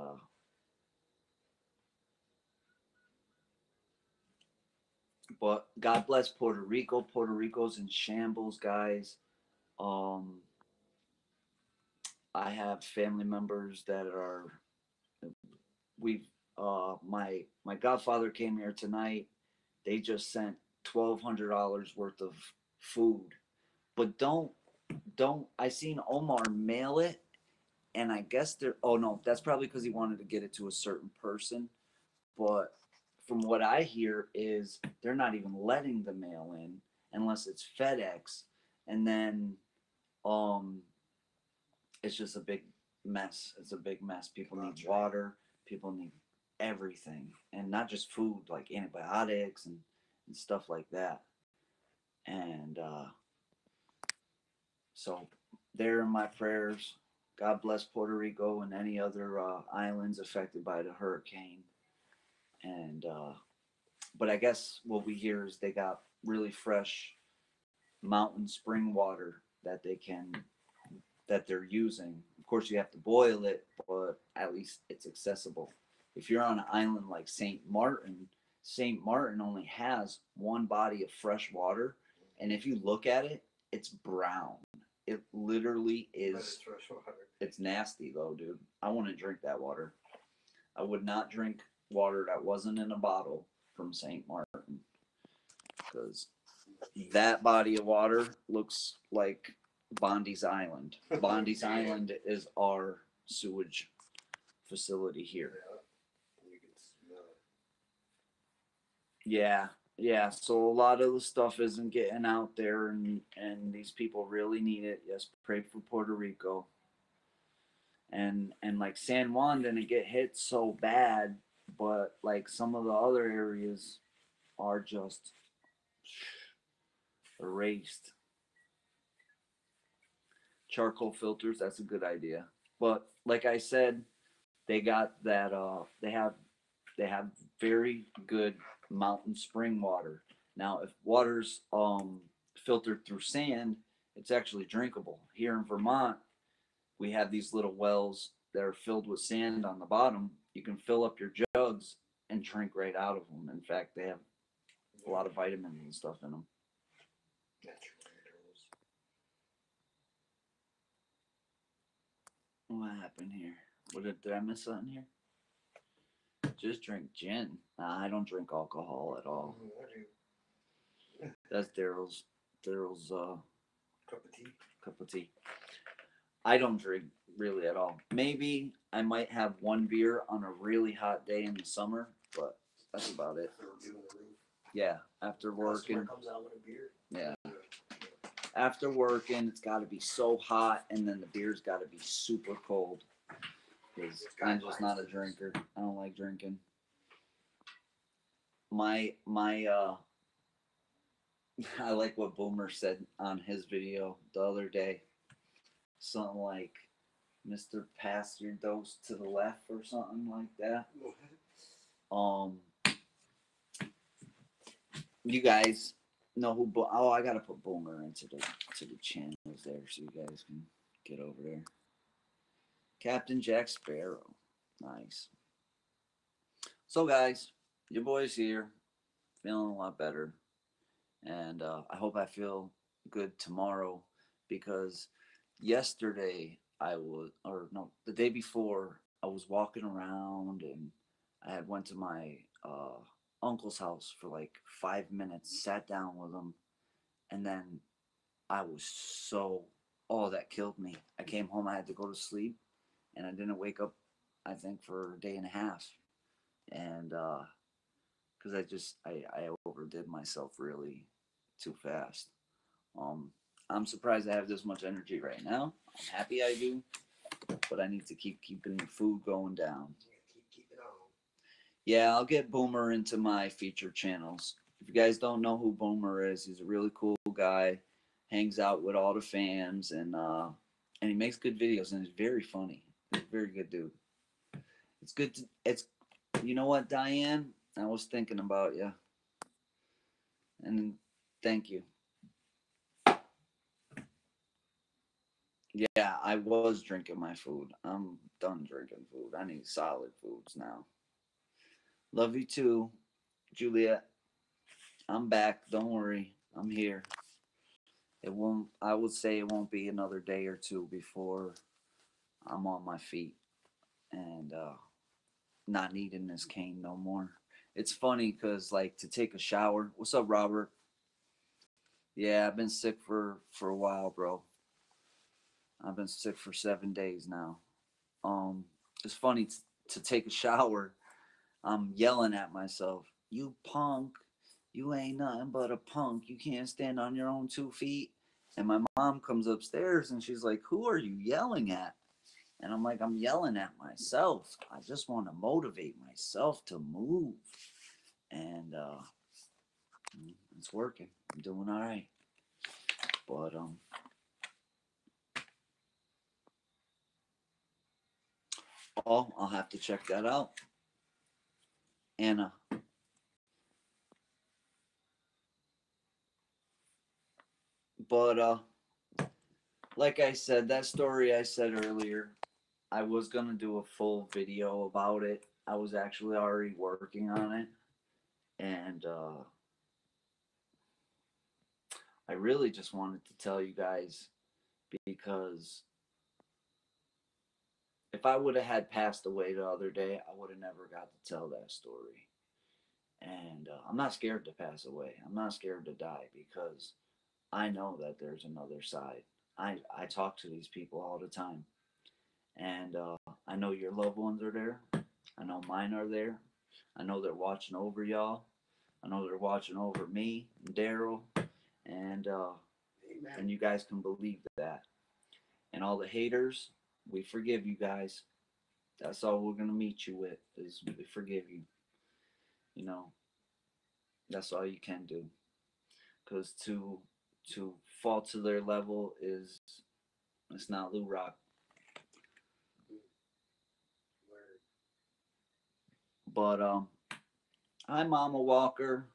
but God bless Puerto Rico. Puerto Rico's in shambles, guys. Um, I have family members that are we've my godfather came here tonight. They just sent $1,200 worth of food, but don't I seen Omar mail it, and I guess they're oh no, that's probably because he wanted to get it to a certain person. But from what I hear is they're not even letting the mail in unless it's FedEx, and then um it's just a big mess. It's a big mess. People need water. People need everything, and not just food, like antibiotics and stuff like that. And so they're in my prayers. God bless Puerto Rico and any other islands affected by the hurricane. And but I guess what we hear is they got really fresh mountain spring water that they're using. Of course, you have to boil it, but at least it's accessible. If you're on an island like St. Martin only has one body of fresh water, and if you look at it, it's brown. It literally is. Fresh water. It's nasty though, dude. I wouldn't drink that water. I would not drink water that wasn't in a bottle from St. Martin because that body of water looks like Bondi's Island. Bondi's Island is our sewage facility here. Yeah. You can smell it. Yeah, yeah. So a lot of the stuff isn't getting out there, and these people really need it. Yes, pray for Puerto Rico. And like San Juan didn't get hit so bad, but like some of the other areas are just erased. Charcoal filters, that's a good idea. But like I said, they got that they have very good mountain spring water. Now if water's filtered through sand, it's actually drinkable. Here in Vermont, we have these little wells that are filled with sand on the bottom. You can fill up your jugs and drink right out of them. In fact, they have a lot of vitamins and stuff in them. Natural minerals. What happened here? Did I miss something here? Just drink gin. Nah, I don't drink alcohol at all. I do. That's Daryl's Cup of tea. cup of tea. I don't drink really at all. Maybe I might have one beer on a really hot day in the summer, but that's about it. Yeah, after working. Customer comes out with a beer. Yeah. After working, it's got to be so hot, and then the beer's got to be super cold. Because I'm just not a drinker. I don't like drinking. My I like what Boomer said on his video the other day. Something like, Mr. Pass your dose to the left or something like that. You guys, know who. Oh, I gotta put Boomer into the channels there so you guys can get over there. Captain Jack Sparrow, nice. So guys, your boy's here, feeling a lot better, and I hope I feel good tomorrow because yesterday I was, or no, the day before I was walking around and I had went to my uncle's house for like 5 minutes, sat down with him, and then I was so, oh, that killed me. I came home, I had to go to sleep, and I didn't wake up, I think, for a day and a half. And because I overdid myself really too fast. Um, I'm surprised I have this much energy right now. I'm happy I do, but I need to keeping the food going down. Yeah, keep it on. Yeah, I'll get Boomer into my feature channels. If you guys don't know who Boomer is, he's a really cool guy. Hangs out with all the fans and he makes good videos and he's very funny. He's a very good dude. It's good to, it's you know what, Diane? I was thinking about you. And thank you. Yeah, I was drinking my food. I'm done drinking food. I need solid foods now. Love you too, Juliet. I'm back. Don't worry. I'm here. It won't, I would say it won't be another day or two before I'm on my feet and not needing this cane no more. It's funny because, like, to take a shower. What's up, Robert? Yeah, I've been sick for a while, bro. I've been sick for 7 days now. Um, it's funny to take a shower. I'm yelling at myself. You punk! You ain't nothing but a punk. You can't stand on your own 2 feet. And my mom comes upstairs and she's like, "Who are you yelling at?" And I'm like, "I'm yelling at myself. I just want to motivate myself to move." And it's working. I'm doing all right. But oh, I'll have to check that out. Anna. But like I said, that story I said earlier, I was gonna do a full video about it. I was actually already working on it, and I really just wanted to tell you guys because if I would have had passed away the other day, I would have never got to tell that story. And I'm not scared to pass away. I'm not scared to die because I know that there's another side. I talk to these people all the time, and I know your loved ones are there. I know mine are there. I know they're watching over y'all. I know they're watching over me and Daryl, and Amen. and you guys can believe that. And all the haters, we forgive you guys. That's all we're gonna meet you with is we forgive you. You know, that's all you can do. Cause to fall to their level is it's not Lou Rock. Word. But hi Mama Walker.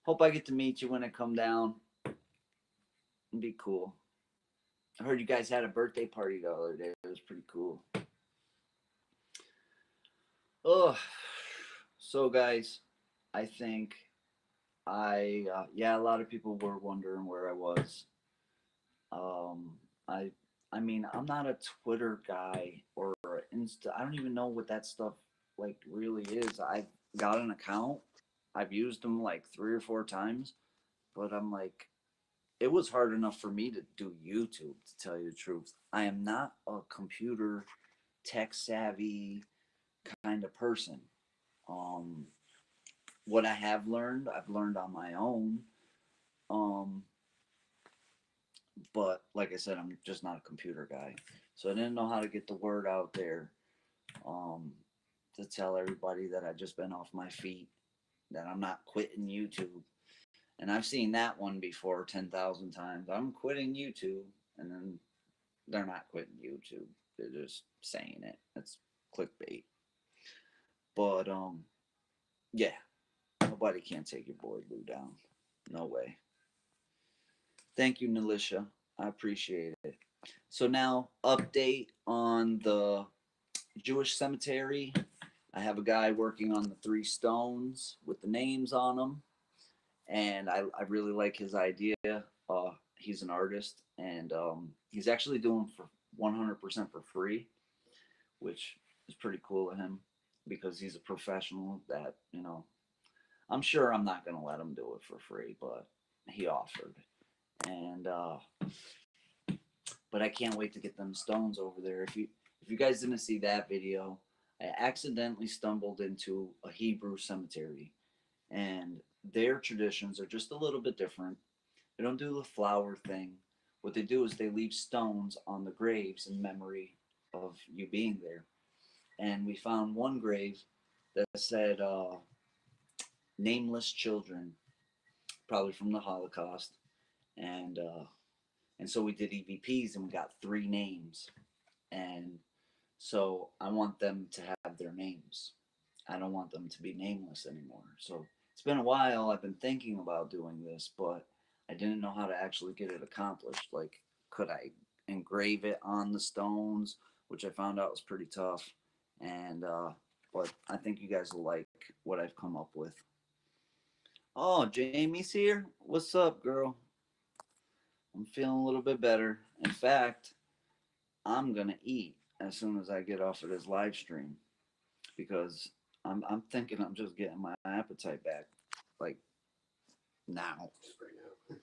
Hope I get to meet you when I come down. It'd be cool. I heard you guys had a birthday party the other day. It was pretty cool. Oh, so guys, I think yeah, a lot of people were wondering where I was. Um, I I mean, I'm not a Twitter guy or Insta. I don't even know what that stuff like really is. I've got an account. I've used them like 3 or 4 times, but I'm like, it was hard enough for me to do YouTube, to tell you the truth. I am not a computer tech savvy kind of person. Um, what I have learned, I've learned on my own. Um, but like I said, I'm just not a computer guy, so I didn't know how to get the word out there. Um, to tell everybody that I've just been off my feet, that I'm not quitting YouTube. And I've seen that one before 10,000 times. I'm quitting YouTube, and then they're not quitting YouTube. They're just saying it. It's clickbait. But yeah, nobody can take your boy Lou down. No way. Thank you, Nilisha. I appreciate it. So now, update on the Jewish cemetery. I have a guy working on the three stones with the names on them, and I really like his idea. He's an artist, and he's actually doing for 100% for free, which is pretty cool of him because he's a professional. That I'm sure I'm not gonna let him do it for free, but he offered, and but I can't wait to get them stones over there. If you guys didn't see that video, I accidentally stumbled into a Hebrew cemetery, and their traditions are just a little bit different. They don't do the flower thing. What they do is they leave stones on the graves in memory of you being there. And we found one grave that said nameless children, probably from the Holocaust, and so we did EVPs and we got three names, and so I want them to have their names. I don't want them to be nameless anymore. So it's been a while. I've been thinking about doing this, but I didn't know how to actually get it accomplished. Like, could I engrave it on the stones, which I found out was pretty tough. And but I think you guys will like what I've come up with. Oh, Jamie's here. What's up, girl? I'm feeling a little bit better. In fact, I'm gonna eat as soon as I get off of this live stream because I'm thinking I'm just getting my appetite back, like now. Just right now.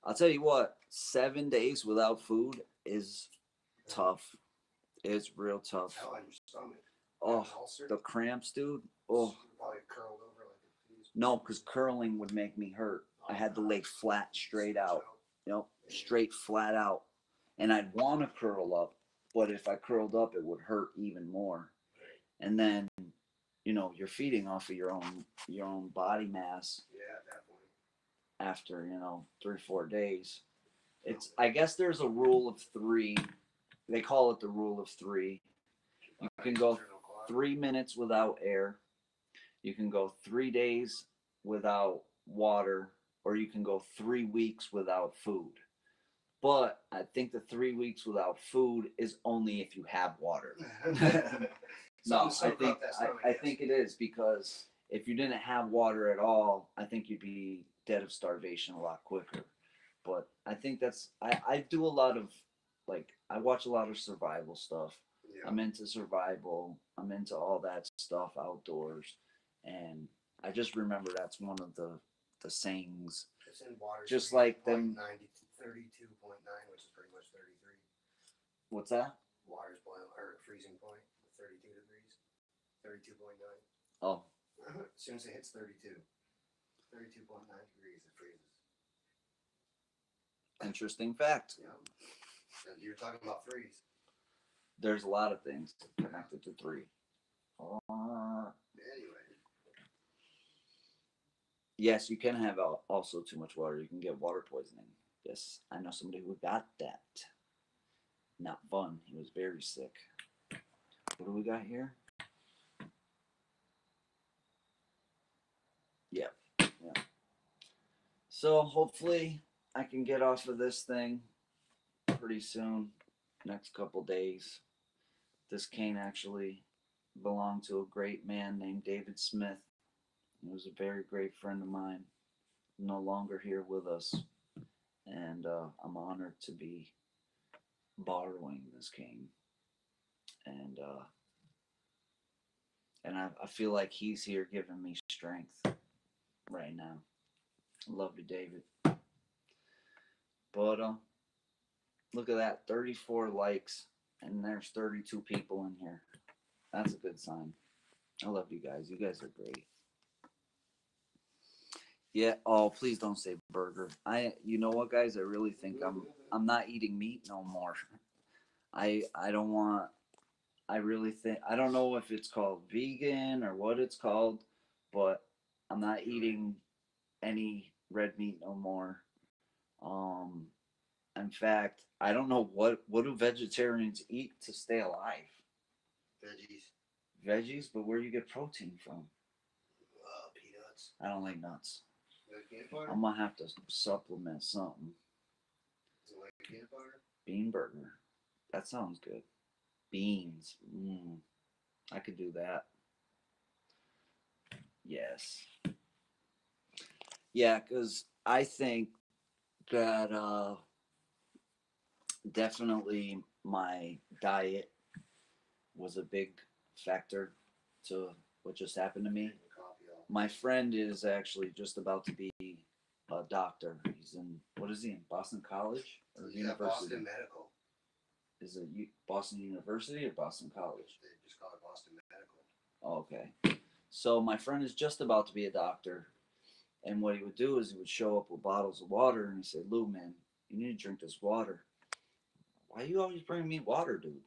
I'll tell you what, 7 days without food is tough. It's real tough. Hell on your stomach. Oh, Ulcer? the cramps, dude. Oh Probably curled over like a piece. no, because curling would make me hurt. I had to lay flat, straight out. Yep, straight flat out. And I'd want to curl up, but if I curled up, it would hurt even more. And then, you're feeding off of your own body mass Yeah, at that point. after 3-4 days. I guess there's a rule of three. They call it the rule of three. You can go 3 minutes without air. You can go 3 days without water, or you can go 3 weeks without food. But I think the 3 weeks without food is only if you have water. No, I think it is because if you didn't have water at all, I think you'd be dead of starvation a lot quicker. But I think I do a lot of I watch a lot of survival stuff. Yeah. I'm into survival. I'm into all that stuff outdoors, and I just remember that's one of the sayings. It's in water. Just like them. 32.9, which is pretty much 33. What's that? Water's boiling or freezing point, 32 degrees. 32.9. Oh, As soon as it hits 32, 32.9 degrees, it freezes. interesting fact. Yeah. And you're talking about freeze. There's a lot of things connected to three. Anyway. Yes, you can have also too much water. You can get water poisoning. Yes, I know somebody who got that. Not fun. He was very sick. What do we got here? Yep. Yeah. So hopefully I can get off of this thing pretty soon. Next couple days. This cane actually belonged to a great man named David Smith. He was a very great friend of mine. No longer here with us, and I'm honored to be borrowing this cane. And I feel like he's here giving me strength right now. I love you, David. But look at that, 34 likes, and there's 32 people in here. That's a good sign. I love you guys. You guys are great. Yeah. Oh, please don't say burger. You know what, guys? I really think I'm not eating meat no more. I don't want. I really think I don't know if it's called vegan or what it's called, but I'm not eating any red meat no more. Um, in fact, I don't know what do vegetarians eat to stay alive? Veggies. Veggies, but where do you get protein from? Peanuts. I don't like nuts. Like peanut butter? I'm gonna have to supplement something. Is it like peanut butter? Bean burger. That sounds good. Beans. I could do that. Yes. Yeah, because I think that definitely my diet was a big factor to what just happened to me. Taking the coffee off. My friend is actually just about to be a doctor. He's in, what is he, in Boston College or Yeah, University? Boston Medical. Is it Boston University or Boston College? They just call it Boston Medical. Oh, okay. So my friend is just about to be a doctor, and what he would do is he would show up with bottles of water, and he said, "Lou, man, you need to drink this water. Why you always bring me water, dude?"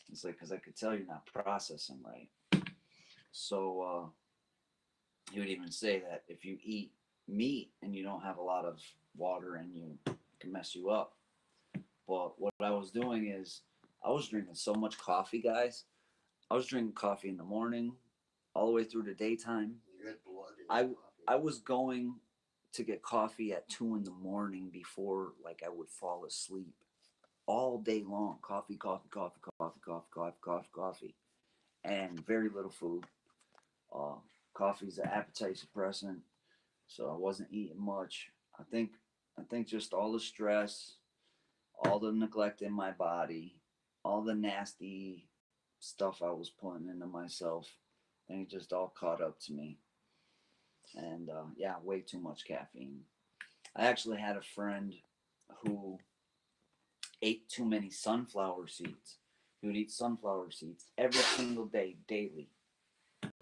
He's like, "Because I could tell you're not processing right." So he would even say that if you eat meat and you don't have a lot of water in you, it can mess you up. But what I was doing is I was drinking so much coffee, guys. I was drinking coffee in the morning, all the way through the daytime. You had blood in I your coffee. I was going to get coffee at 2 in the morning before like I would fall asleep. All day long, coffee, coffee, coffee, coffee, coffee, coffee, coffee, coffee, and very little food. Uh, Coffee's an appetite suppressant, so I wasn't eating much. I think I think just all the stress, all the neglect in my body, all the nasty stuff I was putting into myself, I think it just all caught up to me. And yeah, way too much caffeine. I actually had a friend who ate too many sunflower seeds. He would eat sunflower seeds every single day, daily.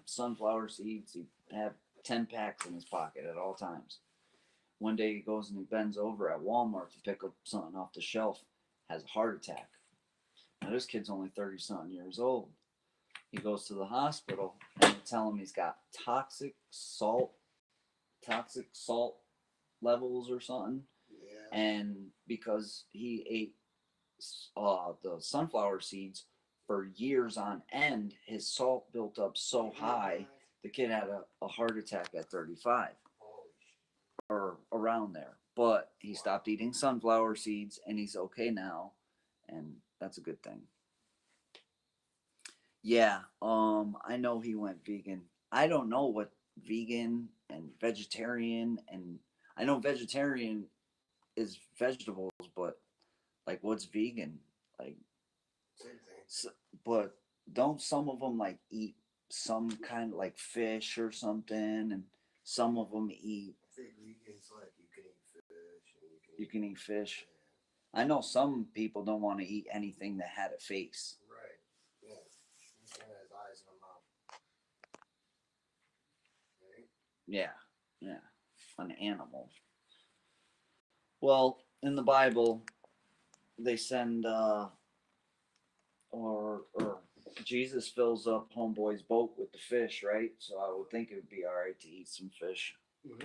Sunflower seeds, he'd have 10 packs in his pocket at all times. One day he goes and he bends over at Walmart to pick up something off the shelf, has a heart attack. Now, this kid's only 30 something years old. He goes to the hospital and they tell him he's got toxic salt levels or something. Yeah. And because he ate the sunflower seeds for years on end, his salt built up so high, the kid had a heart attack at 35 Holy shit. or around there. But he stopped eating sunflower seeds and he's okay now, and that's a good thing. Yeah, I know he went vegan. I don't know what vegan and vegetarian, and I know vegetarian is vegetables, but like what's vegan? Like, Same thing. s but don't some of them like eat some kind of like fish or something, and some of them eat. I think vegan's like you can eat fish and You can eat fish. Yeah. I know some people don't want to eat anything that had a face. Right. Yeah. Anything that has eyes in a mouth. Right? Yeah, yeah, an animal. Well, in the Bible, they send or Jesus fills up homeboy's boat with the fish, right? So I would think it would be all right to eat some fish, Right.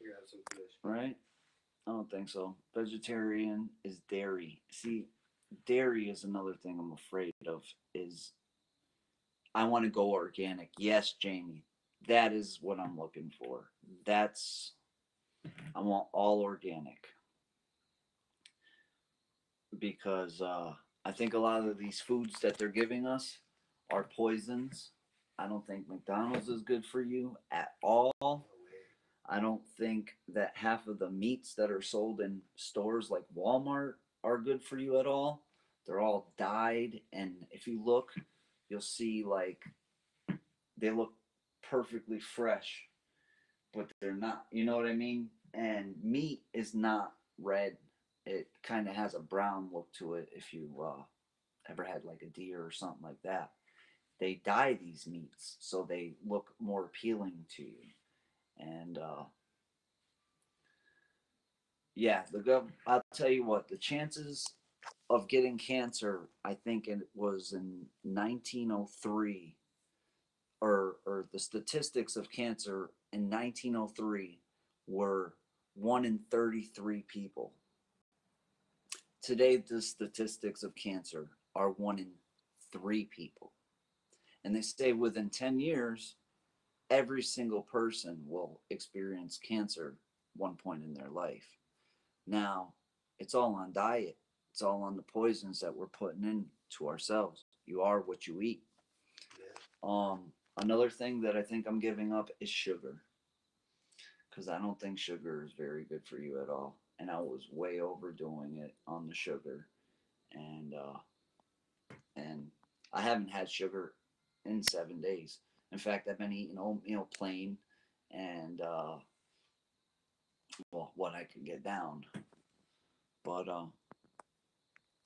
You have some fish. right? I don't think so. Vegetarian is dairy. See, dairy is another thing I'm afraid of. Is I want to go organic. Yes, Jamie, that is what I'm looking for. That's I want all organic because I think a lot of these foods that they're giving us are poisons. I don't think McDonald's is good for you at all. No way. I don't think that half of the meats that are sold in stores like Walmart are good for you at all. They're all dyed, and if you look, you'll see like they look perfectly fresh, but they're not. You know what I mean? And meat is not red. It kind of has a brown look to it if you ever had like a deer or something like that. They dye these meats so they look more appealing to you. And yeah, I'll tell you what, the chances of getting cancer, I think it was in 1903, or the statistics of cancer in 1903 were 1 in 33 people. Today, the statistics of cancer are 1 in 3 people. And they say within 10 years, every single person will experience cancer one point in their life. Now, it's all on diet. It's all on the poisons that we're putting into ourselves. You are what you eat. Yeah. Another thing that I think I'm giving up is sugar, because I don't think sugar is very good for you at all. And I was way overdoing it on the sugar, and I haven't had sugar in 7 days. In fact, I've been eating oatmeal plain, and well, what I could get down. But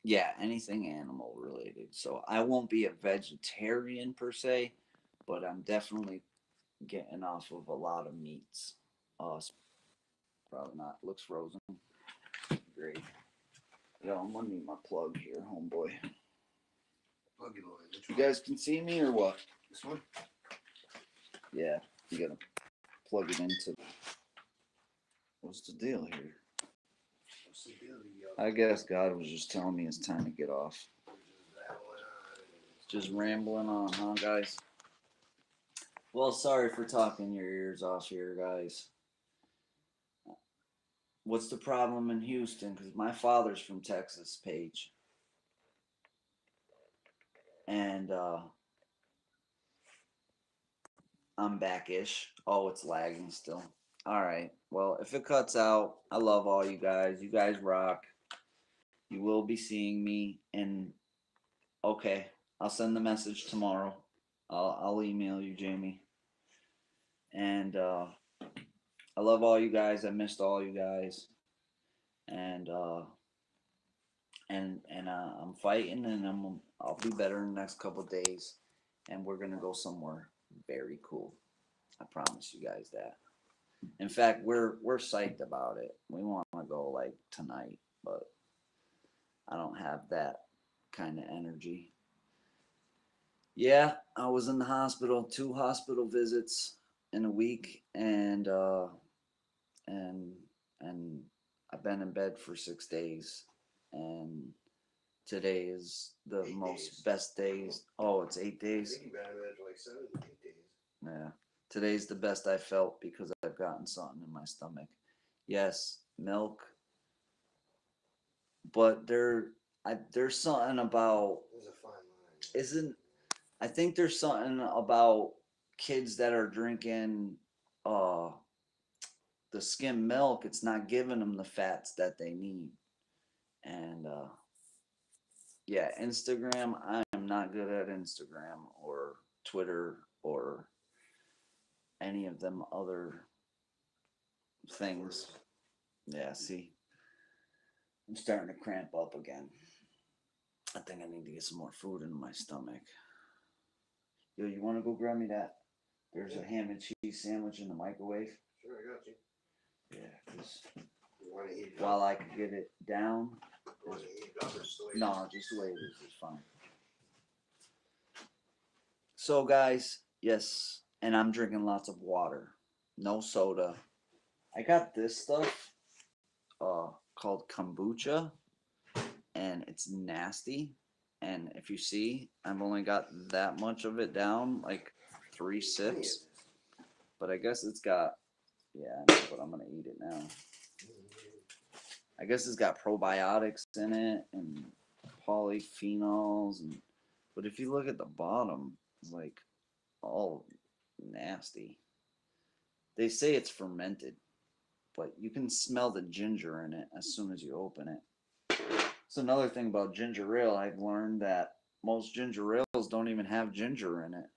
yeah, anything animal related. So I won't be a vegetarian per se, but I'm definitely getting off of a lot of meats. Probably not. Looks frozen. Great. Yo, I'm gonna need my plug here, homeboy. Plug it away. Which You one? guys can see me or what? This one? Yeah, you gotta plug it into. What's the deal here? What's the deal? I guess God was just telling me it's time to get off. Just rambling on, huh, guys? Well, sorry for talking your ears off here, guys. What's the problem in Houston? Because my father's from Texas, Paige. And I'm back-ish. Oh, it's lagging still. All right. Well, if it cuts out, I love all you guys. You guys rock. You will be seeing me. And okay, I'll send the message tomorrow. I'll email you, Jamie. And I love all you guys. I missed all you guys. And I'm fighting, and I'll be better in the next couple of days. And we're gonna go somewhere very cool. I promise you guys that. In fact, we're psyched about it. We want to go like tonight, but I don't have that kind of energy. Yeah, I was in the hospital, 2 hospital visits in a week, and and I've been in bed for 6 days, and today is the best days. Oh, it's 8 days. I think you've been in bed for like 7 to 8 days. Yeah, today's the best I felt because I've gotten something in my stomach. Yes, milk, but there's something about There's a fine line. isn't I think there's something about kids that are drinking uh the skim milk. It's not giving them the fats that they need. And yeah, Instagram, I am not good at Instagram or Twitter or any of them other things. Yeah, see, I'm starting to cramp up again. I think I need to get some more food in my stomach. Yo, you want to go grab me that? There's a ham and cheese sandwich in the microwave. Sure, I got you. Yeah, because You want to eat it while I could get it down, You want to eat it up or just the way it no, is? just the way it is fine. So, guys, yes, and I'm drinking lots of water, no soda. I got this stuff called kombucha, and it's nasty. And if you see, I've only got that much of it down, like 3 sips. But I guess it's got, yeah, I know, but I'm gonna eat it now. I guess it's got probiotics in it and polyphenols, but if you look at the bottom, it's like all nasty. They say it's fermented, but you can smell the ginger in it as soon as you open it. It's another thing about ginger ale. I've learned that most ginger ales don't even have ginger in it.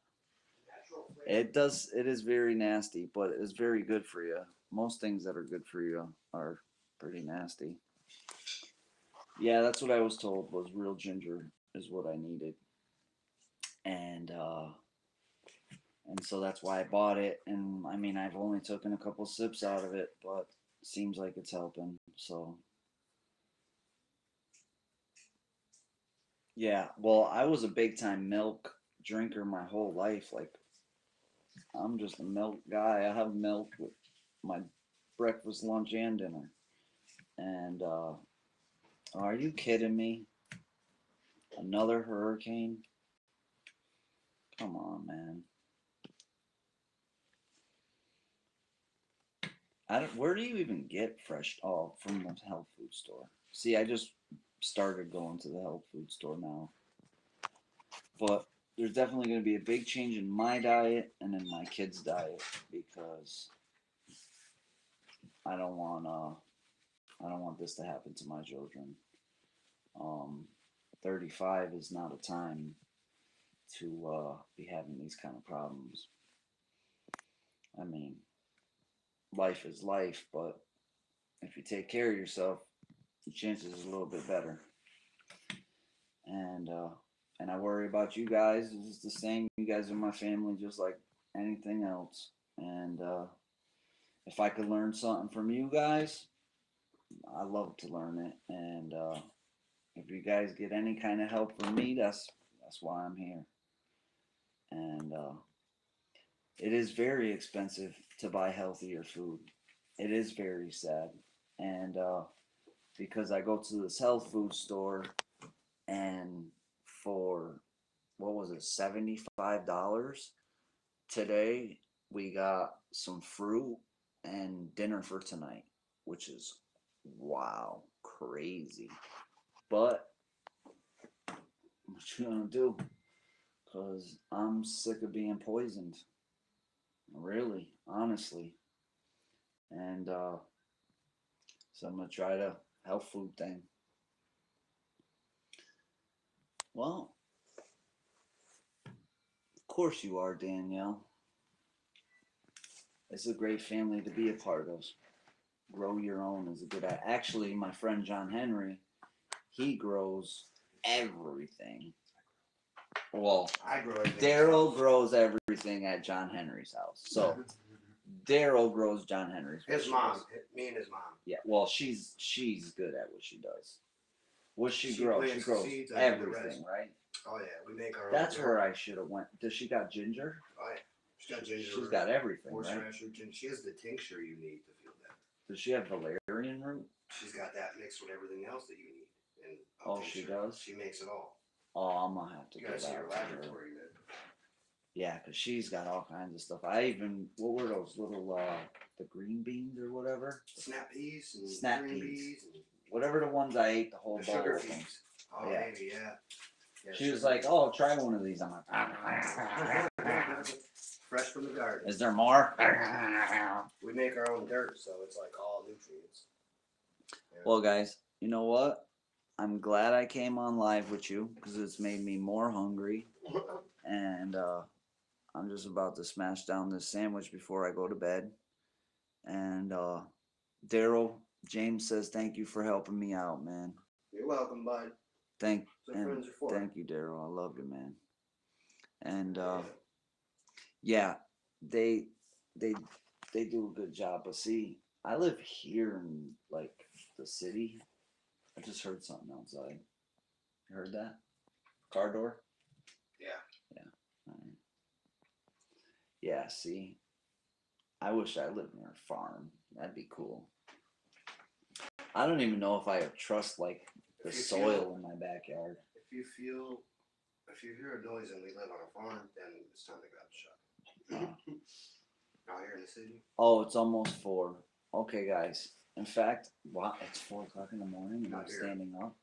It does. It is very nasty, but it's very good for you. Most things that are good for you are pretty nasty. Yeah, that's what I was told was real ginger is what I needed. And so that's why I bought it. And I mean, I've only taken a couple sips out of it, but it seems like it's helping. So yeah, well, I was a big time milk drinker my whole life. Like I'm just a milk guy. I have milk with my breakfast, lunch, and dinner. And are you kidding me? Another hurricane? Come on, man. I don't. Where do you even get fresh? Oh, from the health food store. See, I just started going to the health food store now, but there's definitely going to be a big change in my diet and in my kids' diet because I don't want I don't want this to happen to my children. Um, 35 is not a time to be having these kind of problems. I mean, life is life, but if you take care of yourself, the chances is a little bit better. And and I worry about you guys. It's the same. You guys are my family, just like anything else. And if I could learn something from you guys, I love to learn it. And if you guys get any kind of help from me, that's why I'm here. And it is very expensive to buy healthier food. It is very sad. And because I go to this health food store and for what was it, $75 today we got some fruit and dinner for tonight, which is wow, crazy. But what you gonna do? Cause I'm sick of being poisoned, really, honestly. And so I'm gonna try the health food thing. Well, of course you are, Danielle. It's a great family to be a part of. Grow your own is a good. Actually, my friend John Henry, he grows everything. Well, I grow everything. Daryl grows everything at John Henry's house. So Daryl grows John Henry's. His mom, me and his mom. Yeah, well, she's good at what she does. What she grows, she plants grows seeds, I do the rest. everything, right? Oh yeah, we make our own. That's where I should have went. Does she got ginger? Oh yeah, she's got ginger. She's got everything, right? Horseradish root, and she has the tincture you need to feel better. Does she have valerian root? She's got that mixed with everything else that you need. And Oh, she does? She makes it all. Oh, I'm gonna have to You get gotta see her out to her. laboratory, man. Yeah, because she's got all kinds of stuff. I even, what were those little, the green beans or whatever? Snap peas and Snap green peas. peas and Whatever the ones I ate, the whole the bowl sugar of them. peas. Oh, Yeah. maybe, yeah. She was like, "Oh, try one of these." I'm like, fresh from the garden. "Is there more?" We make our own dirt, so it's like all nutrients. Yeah. Well, guys, you know what? I'm glad I came on live with you because it's made me more hungry, and I'm just about to smash down this sandwich before I go to bed. And Daryl, James says thank you for helping me out, man. You're welcome, bud. Thank That's what friends are for. Thank you, Daryl. I love you, man. And yeah, they they do a good job. But see, I live here in like the city. I just heard something outside. You heard that? Car door? Yeah. Yeah. All right. Yeah, see. I wish I lived near a farm. That'd be cool. I don't even know if I trust like the soil in my backyard. If you hear a noise and we live on a farm, then it's time to grab the shot. Out here in the city. Oh, it's almost 4. Okay, guys. In fact, wow, it's 4 o'clock in the morning and I'm standing up.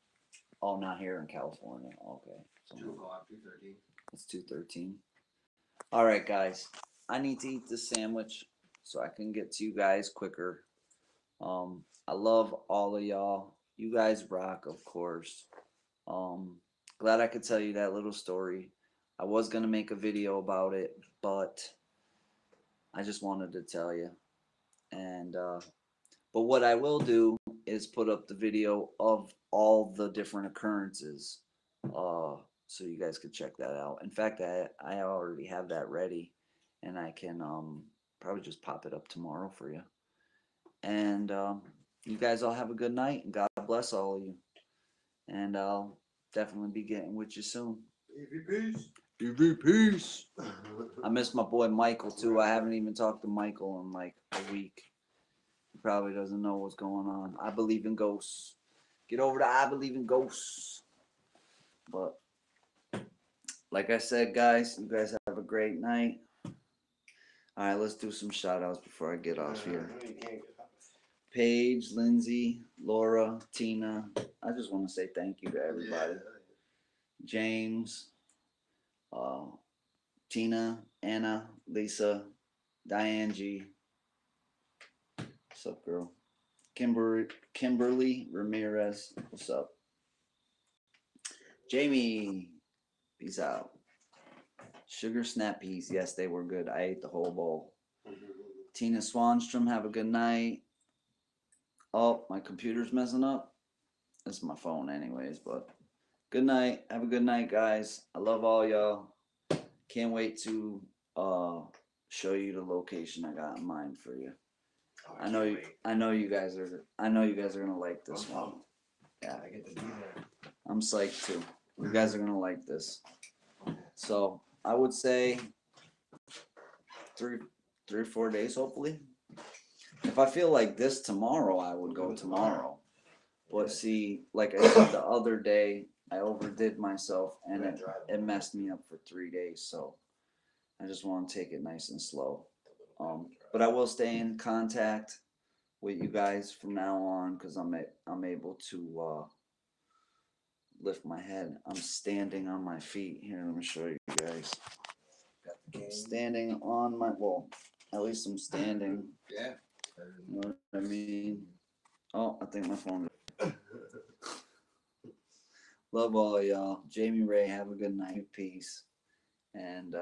Oh, not here in California. Okay. So 2:00, 2:13. it's 2:13. All right, guys. I need to eat this sandwich so I can get to you guys quicker. I love all of y'all. You guys rock, of course. Glad I could tell you that little story. I was gonna make a video about it, but I just wanted to tell you. And but what I will do is put up the video of all the different occurrences, so you guys could check that out. In fact, I already have that ready, and I can probably just pop it up tomorrow for you. And you guys all have a good night, and God bless all of you. And I'll definitely be getting with you soon. EVPs. EVPs. I miss my boy Michael too. I haven't even talked to Michael in like a week. He probably doesn't know what's going on. I believe in ghosts. Get over to I believe in ghosts. But like I said, guys, you guys have a great night. All right, let's do some shout outs before I get off here. You can't get off. Paige, Lindsay, Laura, Tina. I just want to say thank you to everybody. Yeah. James, uh, Tina, Anna, Lisa, Diane G. What's up, girl? Kimberly Ramirez. What's up? Jamie. Peace out. Sugar snap peas. Yes, they were good. I ate the whole bowl. Tina Swanstrom. Have a good night. Oh, my computer's messing up. That's my phone, anyways. But good night. Have a good night, guys. I love all y'all. Can't wait to show you the location I got in mind for you. Oh, I know you guys are gonna like this I'm one. pumped. Yeah, I get to be there. I'm psyched too. You guys are gonna like this. So I would say 3 or 4 days, hopefully. If I feel like this tomorrow, I would go tomorrow. But see, like I said the other day, I overdid myself and it messed me up for 3 days. So I just want to take it nice and slow. But I will stay in contact with you guys from now on because I'm able to lift my head. I'm standing on my feet. Here, let me show you guys. Got the game. Standing on my, well, at least I'm standing. Yeah. You know what I mean? Oh, I think my phone. Love all y'all. Jamie Ray, have a good night. Peace. And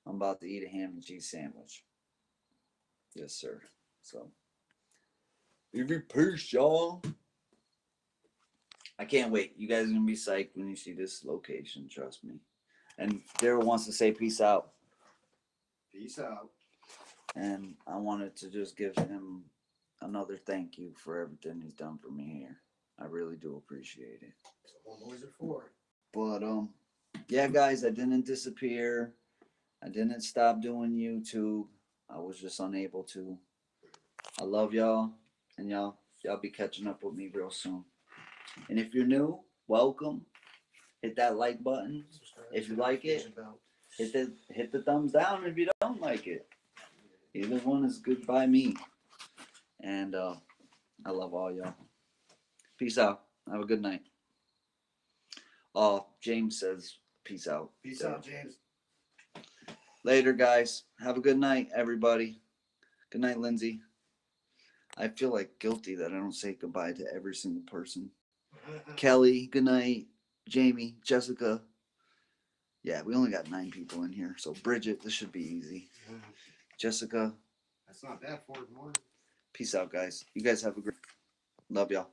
I'm about to eat a ham and cheese sandwich. Yes, sir. So, every peace, y'all. I can't wait. You guys are gonna be psyched when you see this location. Trust me. And Daryl wants to say peace out. Peace out. And I wanted to just give him another thank you for everything he's done for me here. I really do appreciate it. That's what homeboys are for. But yeah, guys, I didn't disappear. I didn't stop doing YouTube. I was just unable to. I love y'all, and y'all be catching up with me real soon. And if you're new, welcome. Hit that like button if you like it. Hit the thumbs down if you don't like it. Either one is good by me. And I love all y'all. Peace out. Have a good night. James says peace out. Peace out, James. Later, guys. Have a good night, everybody. Good night, Lindsay. I feel like guilty that I don't say goodbye to every single person. Kelly, good night. Jamie, Jessica. Yeah, we only got 9 people in here. So, Bridget, this should be easy. Jessica. That's not bad for it, more. Peace out, guys. You guys have a great. Love y'all.